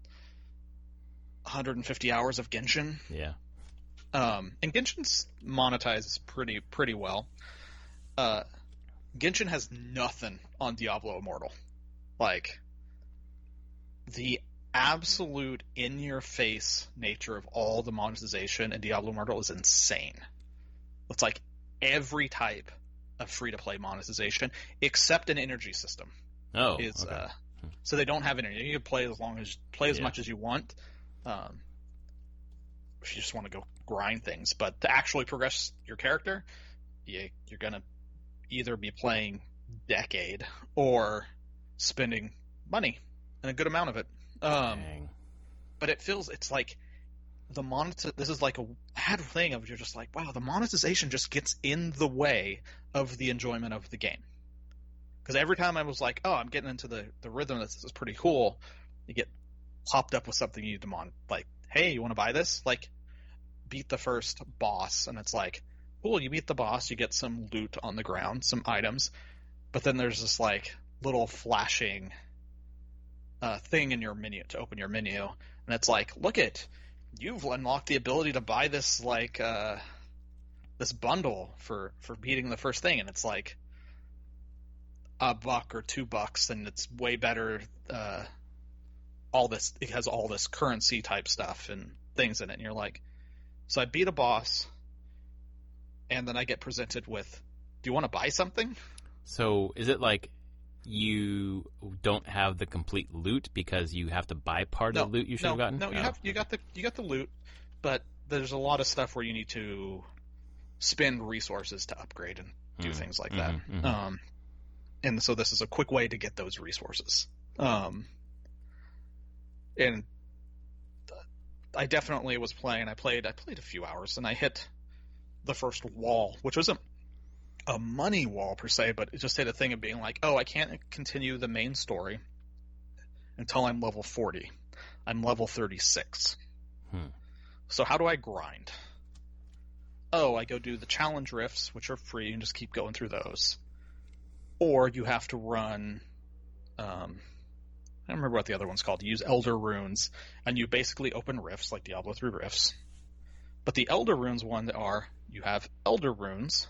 150 hours of Genshin. Yeah. And Genshin's monetizes pretty well. Genshin has nothing on Diablo Immortal. Like, the absolute in-your-face nature of all the monetization in Diablo Immortal is insane. It's like every type of free-to-play monetization, except an energy system. Oh, okay. So they don't have energy. You can play as much as you want. If you just want to go grind things, but to actually progress your character, you're gonna either be playing Decade or spending money, and a good amount of it. But it's like this is like a bad thing of, you're just like, wow, the monetization just gets in the way of the enjoyment of the game. Because every time I was like, oh, I'm getting into the rhythm, this is pretty cool, you get popped up with something you need to like, hey, you want to buy this? Like, beat the first boss, and it's like, cool, you beat the boss, you get some loot on the ground, some items, but then there's this like little flashing thing in your menu to open your menu, and it's like, look it, you've unlocked the ability to buy this like this bundle for beating the first thing, and it's like $1 or $2, and it's way better. It has all this currency type stuff and things in it, and you're like, so I beat a boss, and then I get presented with, do you want to buy something? So is it like you don't have the complete loot because you have to buy part of the loot you should have gotten? No, you got the loot, but there's a lot of stuff where you need to spend resources to upgrade and do things like that. And so this is a quick way to get those resources. And I definitely was playing. I played a few hours, and I hit the first wall, which wasn't a money wall per se, but it just hit a thing of being like, oh, I can't continue the main story until I'm level 40. I'm level 36. So how do I grind? Oh, I go do the challenge rifts, which are free, and just keep going through those. Or you have to run, I don't remember what the other one's called. You use Elder Runes, and you basically open rifts, like Diablo 3 rifts. But the Elder Runes one you have Elder Runes,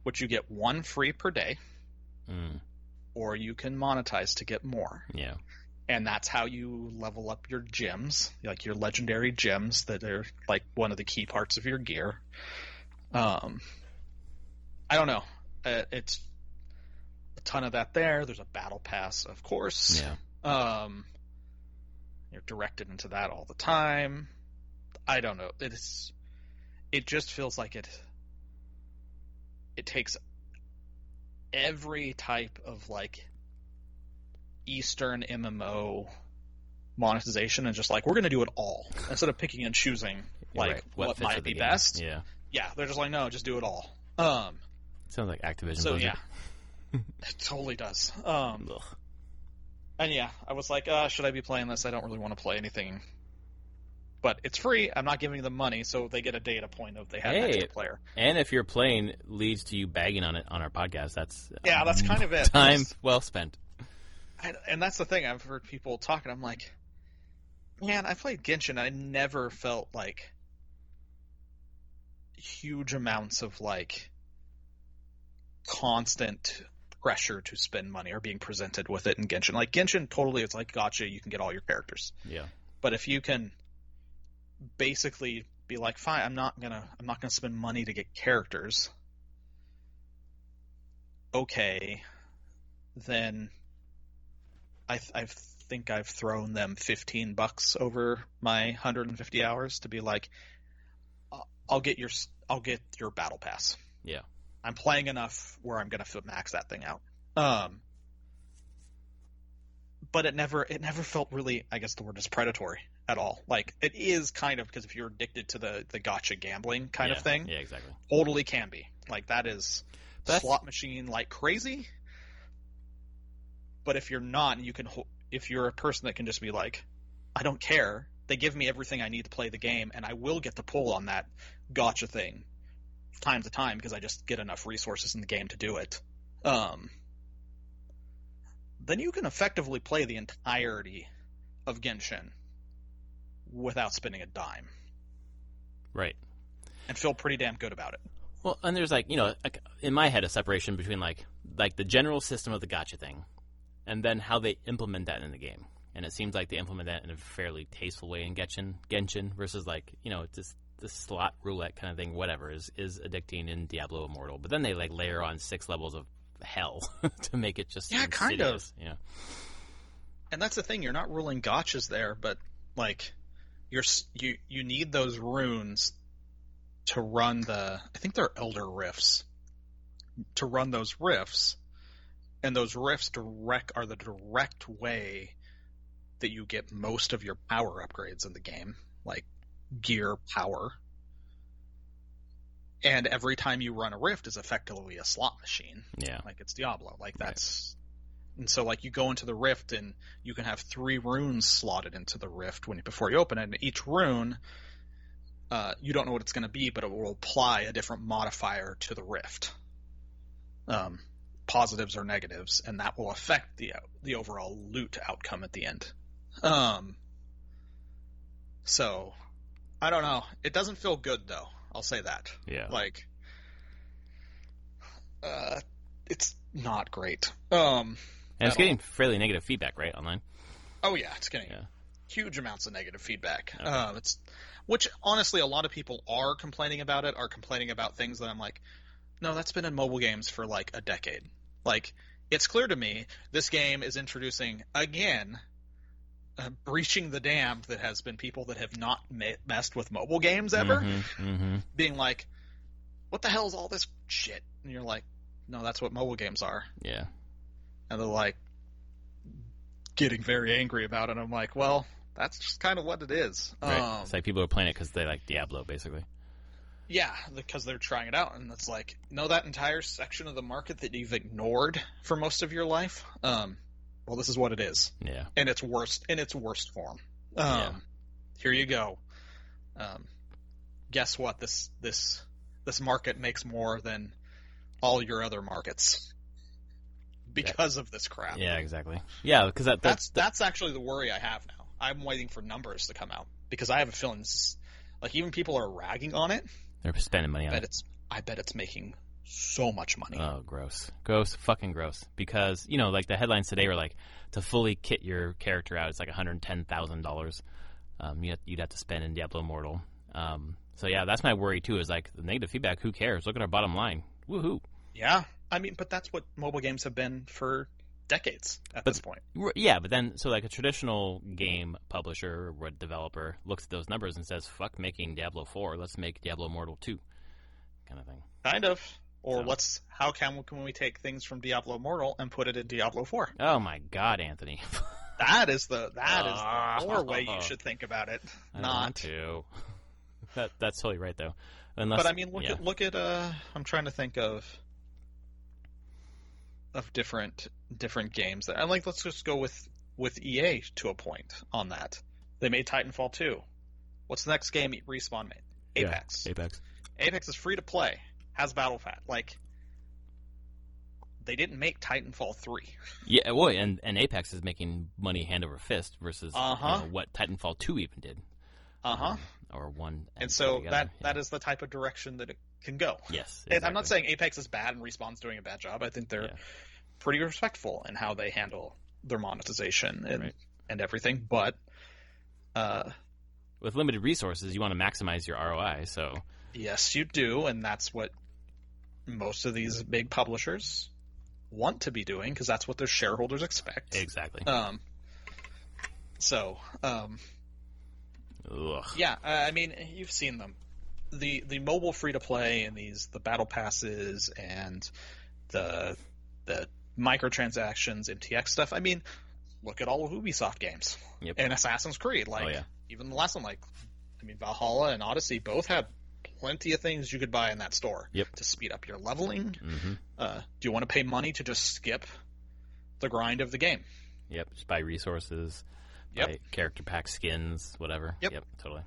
which you get 1 free per day, or you can monetize to get more. Yeah. And that's how you level up your gems, like your legendary gems that are like one of the key parts of your gear. I don't know. It's a ton of that there. There's a battle pass, of course. Yeah. You're directed into that all the time. I don't know. It just feels like it takes every type of like Eastern MMO monetization and just like, we're going to do it all instead of picking and choosing like what might be best. Yeah, they're just like, no, just do it all. Sounds like Activision. So yeah, it totally does. And yeah, I was like, should I be playing this? I don't really want to play anything. But it's free. I'm not giving them money, so they get a data point of they have an extra player. And if your playing leads to you bagging on it on our podcast, that's kind of it. Time well spent. And that's the thing. I've heard people talking. I'm like, man, I played Genshin. I never felt like huge amounts of like constant pressure to spend money or being presented with it in Genshin. Like Genshin, totally, it's like gotcha. You can get all your characters. Yeah. But if you can basically be like, fine, I'm not gonna spend money to get characters. Okay, then I think I've thrown them $15 over my 150 hours to be like, I'll get your battle pass. Yeah. I'm playing enough where I'm gonna max that thing out. But it never felt really, I guess the word is predatory at all. Like it is kind of, because if you're addicted to the gacha gambling kind of thing, yeah, exactly, totally can be. Like that is slot machine like crazy. But if you're not, if you're a person that can just be like, I don't care, they give me everything I need to play the game, and I will get the pull on that gacha thing time to time because I just get enough resources in the game to do it. Then you can effectively play the entirety of Genshin without spending a dime. Right. And feel pretty damn good about it. Well, and there's like, in my head, a separation between like the general system of the gacha thing and then how they implement that in the game. And it seems like they implement that in a fairly tasteful way in Genshin versus like, this slot roulette kind of thing, whatever, is addicting in Diablo Immortal. But then they like layer on 6 levels of hell to make it just insidious, kind of. Yeah. And that's the thing, you're not ruling gotchas there, but like you need those runes to run I think they're Elder Rifts, to run those rifts, and those rifts are the direct way that you get most of your power upgrades in the game, like gear power. And every time you run a rift is effectively a slot machine. Yeah. Like it's Diablo. Like that's right. And so like you go into the rift and you can have 3 runes slotted into the rift before you open it, and each rune you don't know what it's going to be, but it will apply a different modifier to the rift. Positives or negatives, and that will affect the overall loot outcome at the end. So I don't know. It doesn't feel good though. I'll say that. Yeah. Like, it's not great. And it's getting fairly negative feedback, right, online? Oh yeah, it's getting huge amounts of negative feedback. Okay. Which honestly, a lot of people are complaining about it. Are complaining about things that I'm like, no, that's been in mobile games for like a decade. Like, it's clear to me this game is introducing again. Breaching the dam that has been people that have not messed with mobile games ever, being like, what the hell is all this shit? And you're like, no, that's what mobile games are. Yeah. And they're like getting very angry about it. I'm like, well, that's just kind of what it is. Right. It's like people are playing it because they like Diablo, basically. Yeah, because they're trying it out. And it's like, no, that entire section of the market that you've ignored for most of your life, well, this is what it is. Yeah. In its worst form. Here you go. Guess what? This market makes more than all your other markets because of this crap. Yeah, exactly. Yeah, because that's actually the worry I have now. I'm waiting for numbers to come out because I have a feeling this is like, even people are ragging on it. They're spending money on it. I bet it's making so much money. Oh, gross. Fucking gross. Because, like the headlines today were like, to fully kit your character out, it's like $110,000 you'd have to spend in Diablo Immortal. So yeah, that's my worry too, is like the negative feedback, who cares? Look at our bottom line. Woohoo. Yeah. I mean, but that's what mobile games have been for decades at this point. Yeah, but then, so like a traditional game publisher or developer looks at those numbers and says, fuck making Diablo 4, let's make Diablo Immortal 2 kind of thing. Kind of. Or how can we take things from Diablo Immortal and put it in Diablo 4? Oh my God, Anthony. That is the more way you should think about it. I don't want to. That's totally right though. But I mean, look at I'm trying to think of different games that, and like, let's just go with EA to a point on that. They made Titanfall 2. What's the next game Respawn made? Apex. Yeah, Apex. Apex is free to play. Has Battle Pass. Like, they didn't make Titanfall 3. Yeah, well, and Apex is making money hand over fist versus what Titanfall 2 even did. Or one. And so that is the type of direction that it can go. Yes. Exactly. And I'm not saying Apex is bad and Respawn's doing a bad job. I think they're pretty respectful in how they handle their monetization and everything. But with limited resources, you want to maximize your ROI. So yes, you do, and that's what most of these big publishers want to be doing because that's what their shareholders expect. Exactly. Yeah, I mean, you've seen them. The mobile free-to-play and the battle passes and the microtransactions, MTX stuff. I mean, look at all of Ubisoft games. Yep. And Assassin's Creed. Even the last one, Valhalla and Odyssey both had plenty of things you could buy in that store to speed up your leveling. Mm-hmm. Do you want to pay money to just skip the grind of the game? Yep, just buy resources, buy character pack skins, whatever. Yep, totally.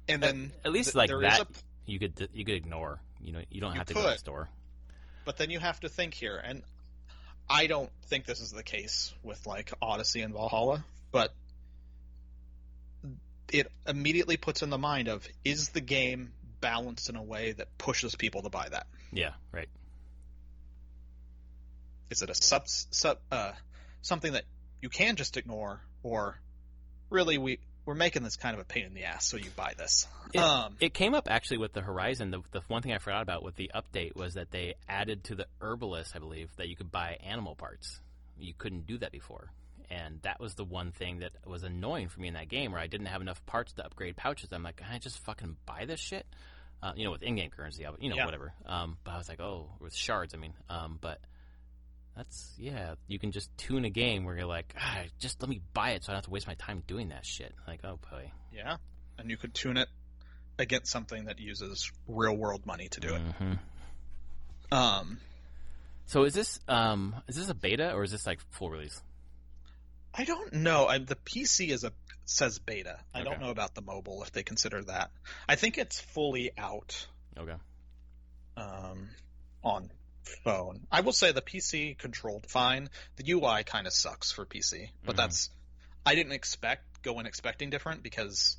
And then at least that you could ignore. You don't have to go to the store. But then you have to think here, and I don't think this is the case with Odyssey and Valhalla, but it immediately puts in the mind of, is the game balanced in a way that pushes people to buy that? Yeah, right. Is it a something that you can just ignore, or really we're making this kind of a pain in the ass, so you buy this? It came up actually with the Horizon. The one thing I forgot about with the update was that they added to the Herbalist, I believe, that you could buy animal parts. You couldn't do that before. And that was the one thing that was annoying for me in that game, where I didn't have enough parts to upgrade pouches. I'm like, can I just fucking buy this shit? With in-game currency, whatever. But I was like, with shards, but that's, you can just tune a game where you're like, just let me buy it so I don't have to waste my time doing that shit. Like, oh boy. Yeah, and you could tune it against something that uses real-world money to do it. Mm-hmm. So is this a beta, or is this full release? I don't know. The PC says beta. I don't know about the mobile, if they consider that. I think it's fully out. Okay. On phone. I will say the PC controlled fine. The UI kind of sucks for PC, but I didn't go in expecting different, because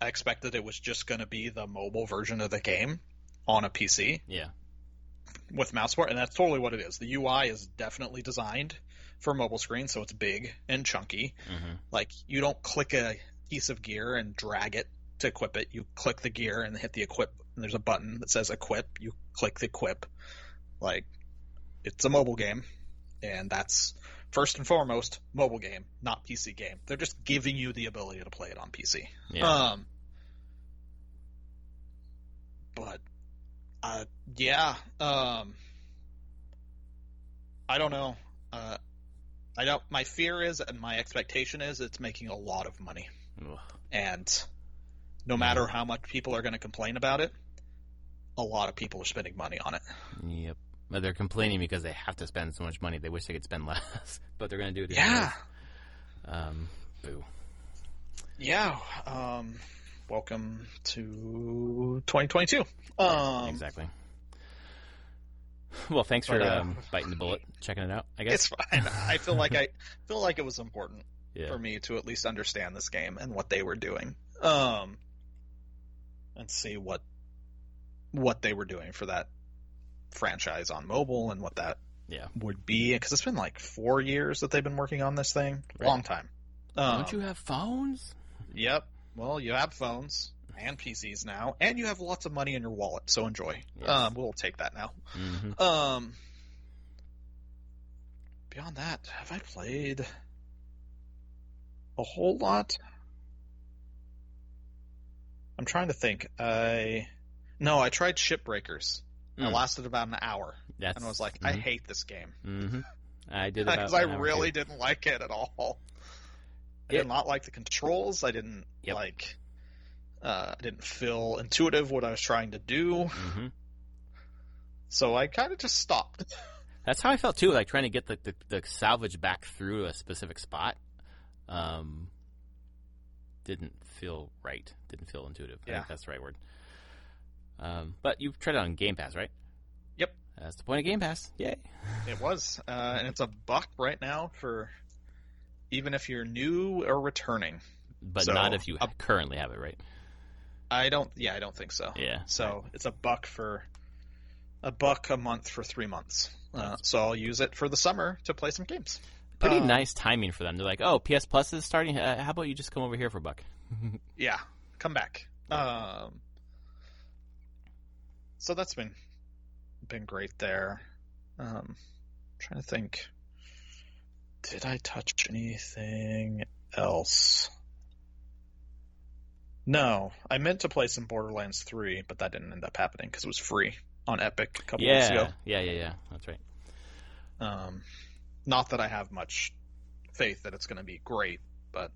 I expected it was just going to be the mobile version of the game on a PC. Yeah. With mouse support, and that's totally what it is. The UI is definitely designed for mobile screen, so it's big and chunky. Mm-hmm. You don't click a piece of gear and drag it to equip it. You click the gear and hit the equip, and there's a button that says equip. You click the equip. It's a mobile game, and that's first and foremost mobile game, not PC game. They're just giving you the ability to play it on PC. Yeah. I don't know. My fear is, and my expectation is, it's making a lot of money. Ugh. And no matter how much people are going to complain about it, a lot of people are spending money on it. Yep. But they're complaining because they have to spend so much money. They wish they could spend less, but they're going to do it anyways. Boo. Yeah. Welcome to 2022. Exactly. Well, thanks for biting the bullet, checking it out, I guess. It's fine. I feel like it was important for me to at least understand this game and what they were doing. And see what they were doing for that franchise on mobile and what that would be. Because it's been 4 years that they've been working on this thing. Right. Long time. Don't you have phones? Yep. Well, you have phones and PCs now, and you have lots of money in your wallet, so enjoy. Yes. We'll take that now. Mm-hmm. Beyond that, have I played a whole lot? I'm trying to think. I tried Shipbreakers. It lasted about an hour, and I was like, I hate this game. Mm-hmm. I did about because I really didn't like it at all. I did not like the controls. I didn't like. I didn't feel intuitive what I was trying to do. Mm-hmm. So I kind of just stopped. That's how I felt too. Trying to get the salvage back through a specific spot. Didn't feel right. Didn't feel intuitive. I think that's the right word. But you've tried it on Game Pass, right? Yep. That's the point of Game Pass. Yay. It was. And it's $1 right now for even if you're new or returning. But not if you currently have it, right? I don't think so. Yeah. So it's $1 for $1 a month for 3 months. So I'll use it for the summer to play some games. Pretty nice timing for them. They're like, oh, PS Plus is starting. How about you just come over here for $1? Yeah, come back. So that's been great there. Trying to think. Did I touch anything else? No, I meant to play some Borderlands 3, but that didn't end up happening because it was free on Epic a couple weeks ago. Yeah. That's right. Not that I have much faith that it's going to be great, but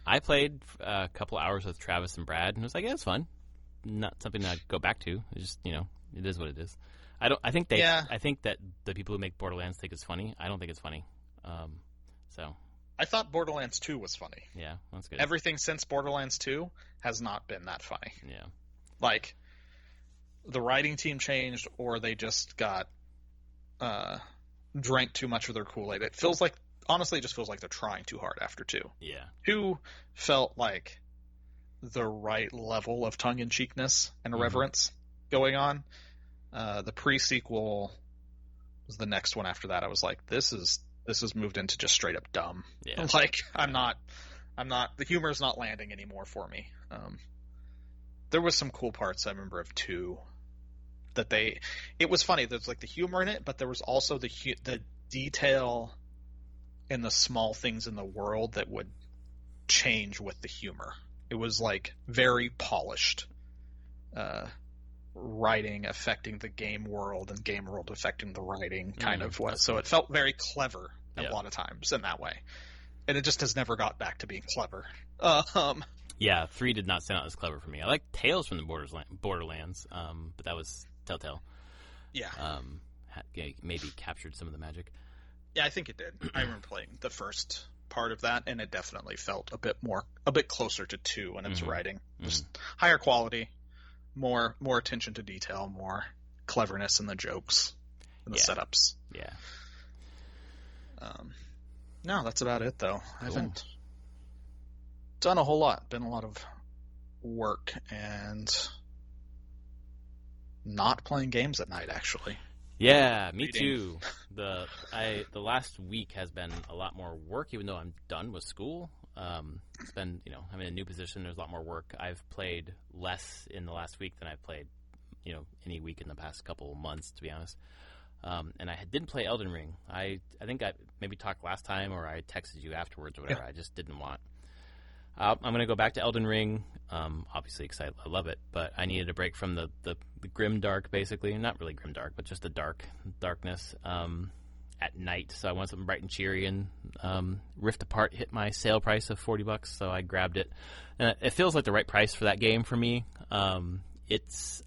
I played a couple hours with Travis and Brad, and it was like, yeah, it's fun. Not something I'd go back to. It's just, it is what it is. I think that the people who make Borderlands think it's funny. I don't think it's funny. So I thought Borderlands 2 was funny. Yeah, that's good. Everything since Borderlands 2 has not been that funny. Yeah. Like, the writing team changed, or they just got drank too much of their Kool-Aid. It feels like, honestly, it just feels like they're trying too hard after 2. Yeah. 2 felt like the right level of tongue-in-cheekness and irreverence going on. The pre-sequel was the next one after that. I was like, this is moved into just straight up dumb. Yeah. Like, I'm not, the humor is not landing anymore for me. There was some cool parts I remember of 2 that it was funny. There's like the humor in it, but there was also the detail in the small things in the world that would change with the humor. It was like very polished, writing affecting the game world and game world affecting the writing kind of what. So it felt very clever a lot of times in that way. And it just has never got back to being clever. Yeah, 3 did not sound out as clever for me. I like Tales from the Borderlands, but that was Telltale. Yeah. Maybe captured some of the magic. Yeah, I think it did. I remember playing the first part of that, and it definitely felt a bit closer to 2 in its writing. Just higher quality, more attention to detail, more cleverness in the jokes and the setups. Yeah. No, that's about it, though. I haven't done a whole lot. Been a lot of work and not playing games at night, actually. Yeah, me too. The last week has been a lot more work, even though I'm done with school. It's been, I'm in a new position. There's a lot more work. I've played less in the last week than I've played, any week in the past couple of months, to be honest. And I didn't play Elden Ring. I think I maybe talked last time, or I texted you afterwards or whatever. Yeah. I just didn't want. I'm going to go back to Elden Ring, obviously, because I love it. But I needed a break from the grim dark, basically. Not really grim dark, but just the darkness at night. So I wanted something bright and cheery. And Rift Apart hit my sale price of $40, so I grabbed it. And it feels like the right price for that game for me. It's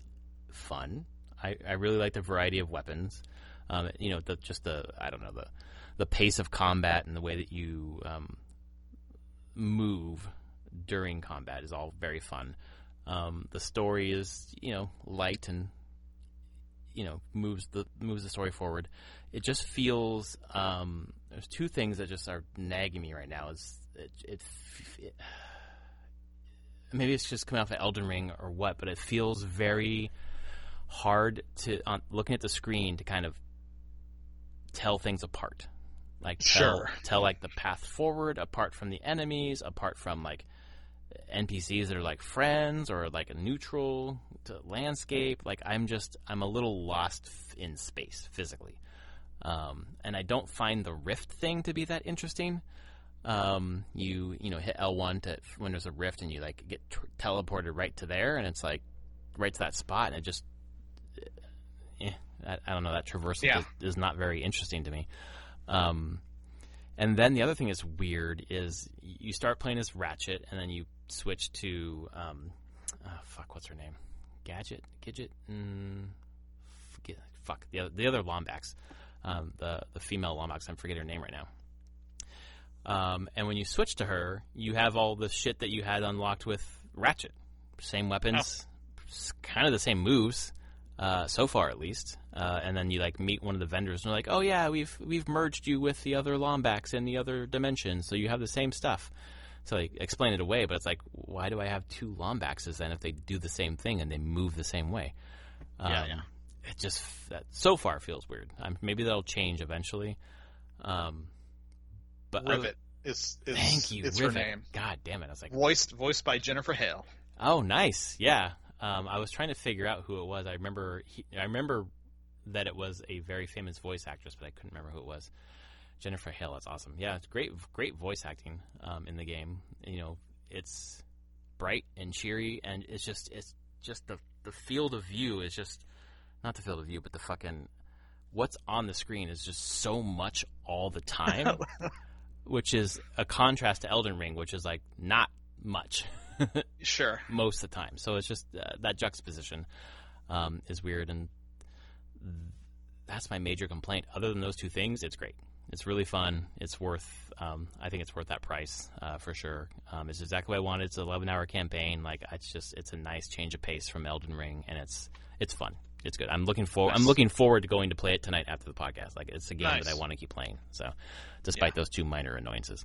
fun. I really like the variety of weapons. The pace of combat and the way that you move during combat is all very fun. The story is, light and, moves the story forward. It just feels, there's 2 things that just are nagging me right now. Maybe it's just coming off of Elden Ring or what, but it feels very hard to, looking at the screen, to kind of tell things apart. Like tell like the path forward apart from the enemies, apart from like NPCs that are like friends or like a neutral landscape. Like I'm a little lost in space physically, and I don't find the rift thing to be that interesting. You hit L1 when there's a rift, and you like get teleported right to there, and it's like right to that spot, and it just I don't know, that traversal is not very interesting to me. And then the other thing that's weird is you start playing as Ratchet, and then you switch to what's her name? Gidget? The other Lombax, the female Lombax. I'm forgetting her name right now. And when you switch to her, you have all the shit that you had unlocked with Ratchet. Same weapons, kind of the same moves. So far, at least, and then you like meet one of the vendors, and they're like, "Oh yeah, we've merged you with the other Lombax in the other dimension, so you have the same stuff." So they explain it away, but it's like, why do I have 2 Lombaxes then if they do the same thing and they move the same way? it just that so far feels weird. Maybe that'll change eventually. But Rivet is thank you, it's Rivet. her name. God damn it! I was like voiced by Jennifer Hale. Oh, nice. Yeah. I was trying to figure out who it was. I remember that it was a very famous voice actress, but I couldn't remember who it was. Jennifer Hale. That's awesome. Yeah, it's great voice acting in the game. You know, it's bright and cheery, and it's just the field of view is just not the field of view, but the fucking what's on the screen is just so much all the time, which is a contrast to Elden Ring, which is like not much. Sure. Most of the time. So it's just that juxtaposition is weird, and that's my major complaint. Other than those two things, it's great. It's really fun. It's worth. I think it's worth that price for sure. It's exactly what I wanted. It's an 11-hour campaign. Like it's a nice change of pace from Elden Ring, and it's fun. It's good. I'm looking forward to going to play it tonight after the podcast. Like it's a game that I want to keep playing. So, despite those two minor annoyances.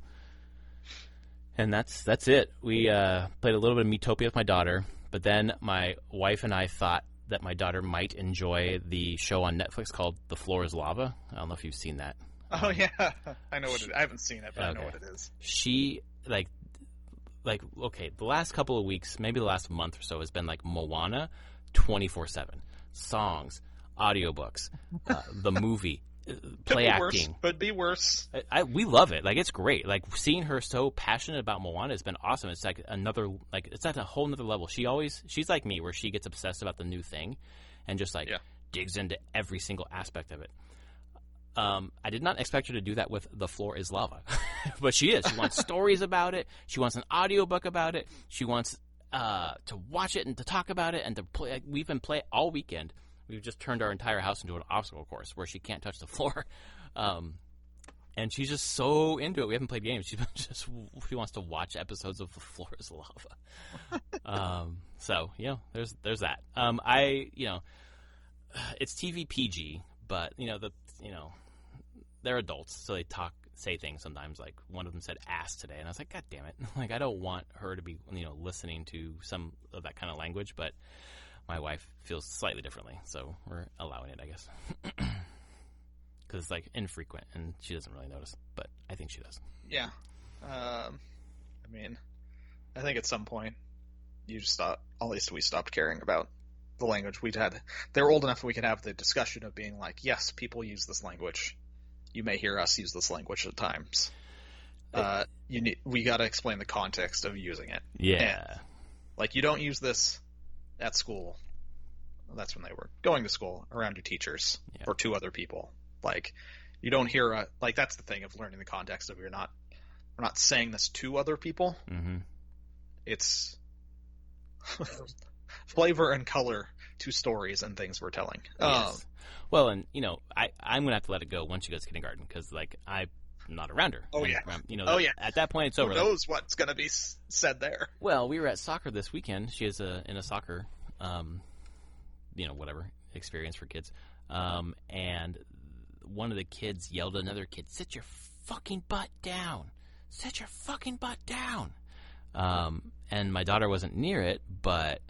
And that's it. We played a little bit of Miitopia with my daughter, but then my wife and I thought that my daughter might enjoy the show on Netflix called The Floor is Lava. I don't know if you've seen that. Oh yeah, I know what it is. I haven't seen it, but I know what it is. She like okay, the last couple of weeks, maybe the last month or so, has been like Moana, 24/7 songs, audiobooks, the movie. Play acting, but be worse. We love it. Like it's great. Like seeing her so passionate about Moana has been awesome. It's like it's at a whole nother level. She's like me, where she gets obsessed about the new thing, and just digs into every single aspect of it. I did not expect her to do that with The Floor is Lava, but she is. She wants stories about it. She wants an audiobook about it. She wants to watch it and to talk about it and to play. Like, we've been playing all weekend. We've just turned our entire house into an obstacle course where she can't touch the floor. And she's just so into it. We haven't played games. She wants to watch episodes of The Floor is Lava. So, there's that. It's TV PG, but, they're adults, so they say things sometimes. Like, one of them said ass today, and I was like, God damn it. Like, I don't want her to be, listening to some of that kind of language, but my wife feels slightly differently, so we're allowing it, I guess. Because it's, like, infrequent, and she doesn't really notice, but I think she does. Yeah. I think at some point you just thought, at least we stopped caring about the language they were old enough that we could have the discussion of being like, yes, people use this language. You may hear us use this language at times. We got to explain the context of using it. Yeah. And, like, you don't use this at school. That's when they were going to school, around your teachers or to other people. Like, you don't hear that's the thing of learning the context of we're not saying this to other people. Mm-hmm. It's flavor and color to stories and things we're telling. Yes. Well, and I'm gonna have to let it go once she goes to kindergarten because I'm not around her. Oh yeah. At that point it's over. Who knows what's gonna be said there? Well, we were at soccer this weekend. She is in a soccer, experience for kids, and one of the kids yelled at another kid, "Sit your fucking butt down! Sit your fucking butt down!" And my daughter wasn't near it, but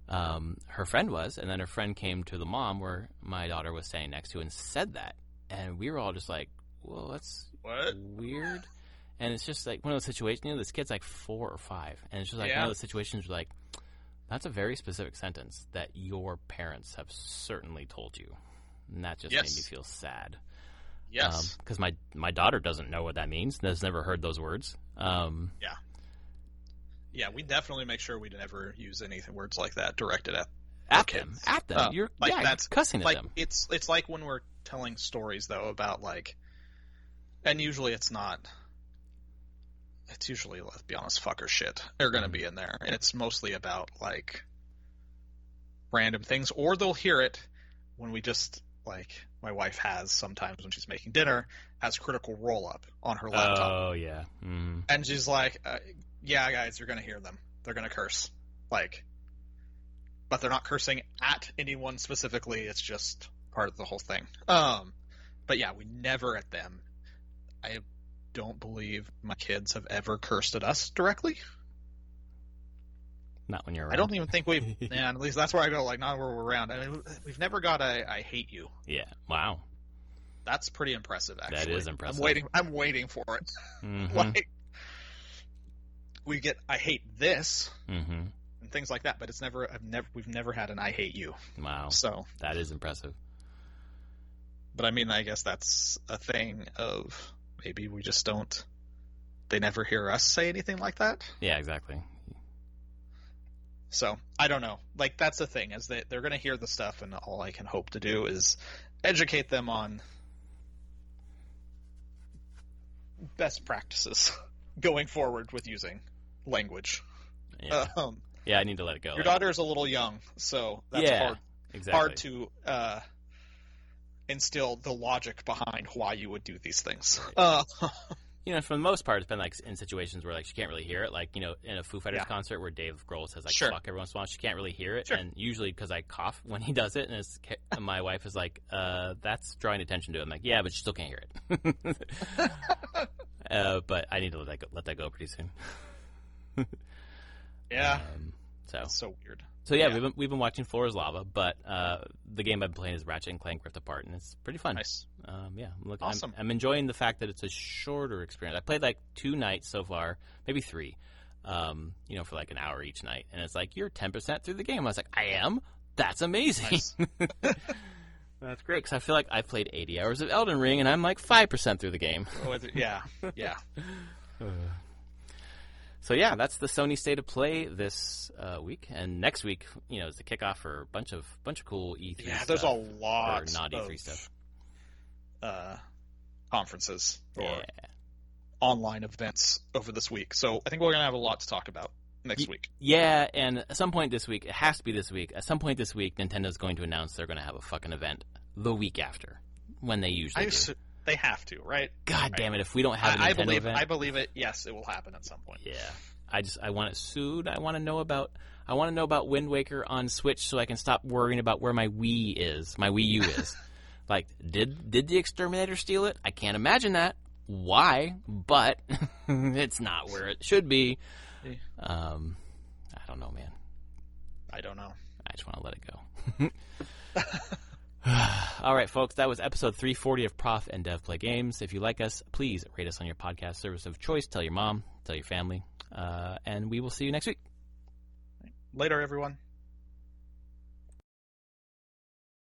her friend was, and then her friend came to the mom where my daughter was standing next to and said that, and we were all just like, "Well, that's weird." And it's just like one of those situations. This kid's like 4 or 5, and it's just like one of those situations where like, that's a very specific sentence that your parents have certainly told you, and that just made me feel sad. Yes, because my daughter doesn't know what that means. Has never heard those words. Yeah, we definitely make sure we never use words like that directed at them. kids. At them. You're cussing at them. It's like when we're telling stories though about and usually it's not. It's usually, let's be honest, fucker shit. They're gonna be in there, and it's mostly about random things, or they'll hear it when we just my wife has sometimes when she's making dinner has Critical Role up on her laptop. Oh yeah. Mm-hmm. And she's like. Yeah, guys, you're going to hear them. They're going to curse. But they're not cursing at anyone specifically. It's just part of the whole thing. But yeah, we never at them. I don't believe my kids have ever cursed at us directly. Not when you're around. I don't even think we've. Yeah, at least that's where I go. Like, not where we're around. I mean, we've never got a "I hate you." Yeah. Wow. That's pretty impressive, actually. That is impressive. I'm waiting for it. Mm-hmm. Like, we get "I hate this" mm-hmm. and things like that, but we've never had an "I hate you." Wow. So that is impressive. But I mean, I guess that's a thing of maybe we just don't. They never hear us say anything like that. Yeah, exactly. So I don't know. Like, that's the thing, is that they're going to hear the stuff, and all I can hope to do is educate them on best practices going forward with using language. Yeah, I need to let it go. Your daughter is a little young, so that's hard to instill the logic behind why you would do these things. You know, for the most part, it's been like in situations where like she can't really hear it. Like, you know, in a Foo Fighters concert where Dave Grohl says like "fuck" every once in a while, she can't really hear it, and usually because I cough when he does it, and my wife is like, "That's drawing attention to it." I'm like, "Yeah, but she still can't hear it." But I need to let that go pretty soon. Yeah, that's so weird. So yeah, we've been watching Floor is Lava, but the game I've been playing is Ratchet and Clank Rift Apart, and it's pretty fun. Nice. Awesome. I'm enjoying the fact that it's a shorter experience. I played like 2 nights so far, maybe 3, you know, for like an hour each night, and it's like, you're 10% through the game. I was like, I am? That's amazing. Nice. That's great, because I feel like I've played 80 hours of Elden Ring, and I'm like 5% through the game. Yeah. So yeah, that's the Sony State of Play this week, and next week, you know, is the kickoff for a bunch of cool E3 stuff. Yeah, there's a lot or not E3 stuff. Conferences or online events over this week. So I think we're gonna have a lot to talk about next week. Yeah, and at some point this week, it has to be this week. At some point this week, Nintendo's going to announce they're going to have a fucking event the week after, when they usually do. They have to, right? God damn it! If we don't have a Nintendo event, I believe it. Yes, it will happen at some point. Yeah, I want it soon. I want to know about Wind Waker on Switch so I can stop worrying about where my Wii U is. Like, did the Exterminator steal it? I can't imagine that. Why? But it's not where it should be. I don't know, man. I don't know. I just want to let it go. All right, folks, that was episode 340 of Prof and Dev Play Games. If you like us, please rate us on your podcast service of choice. Tell your mom, tell your family, and we will see you next week. Later, everyone.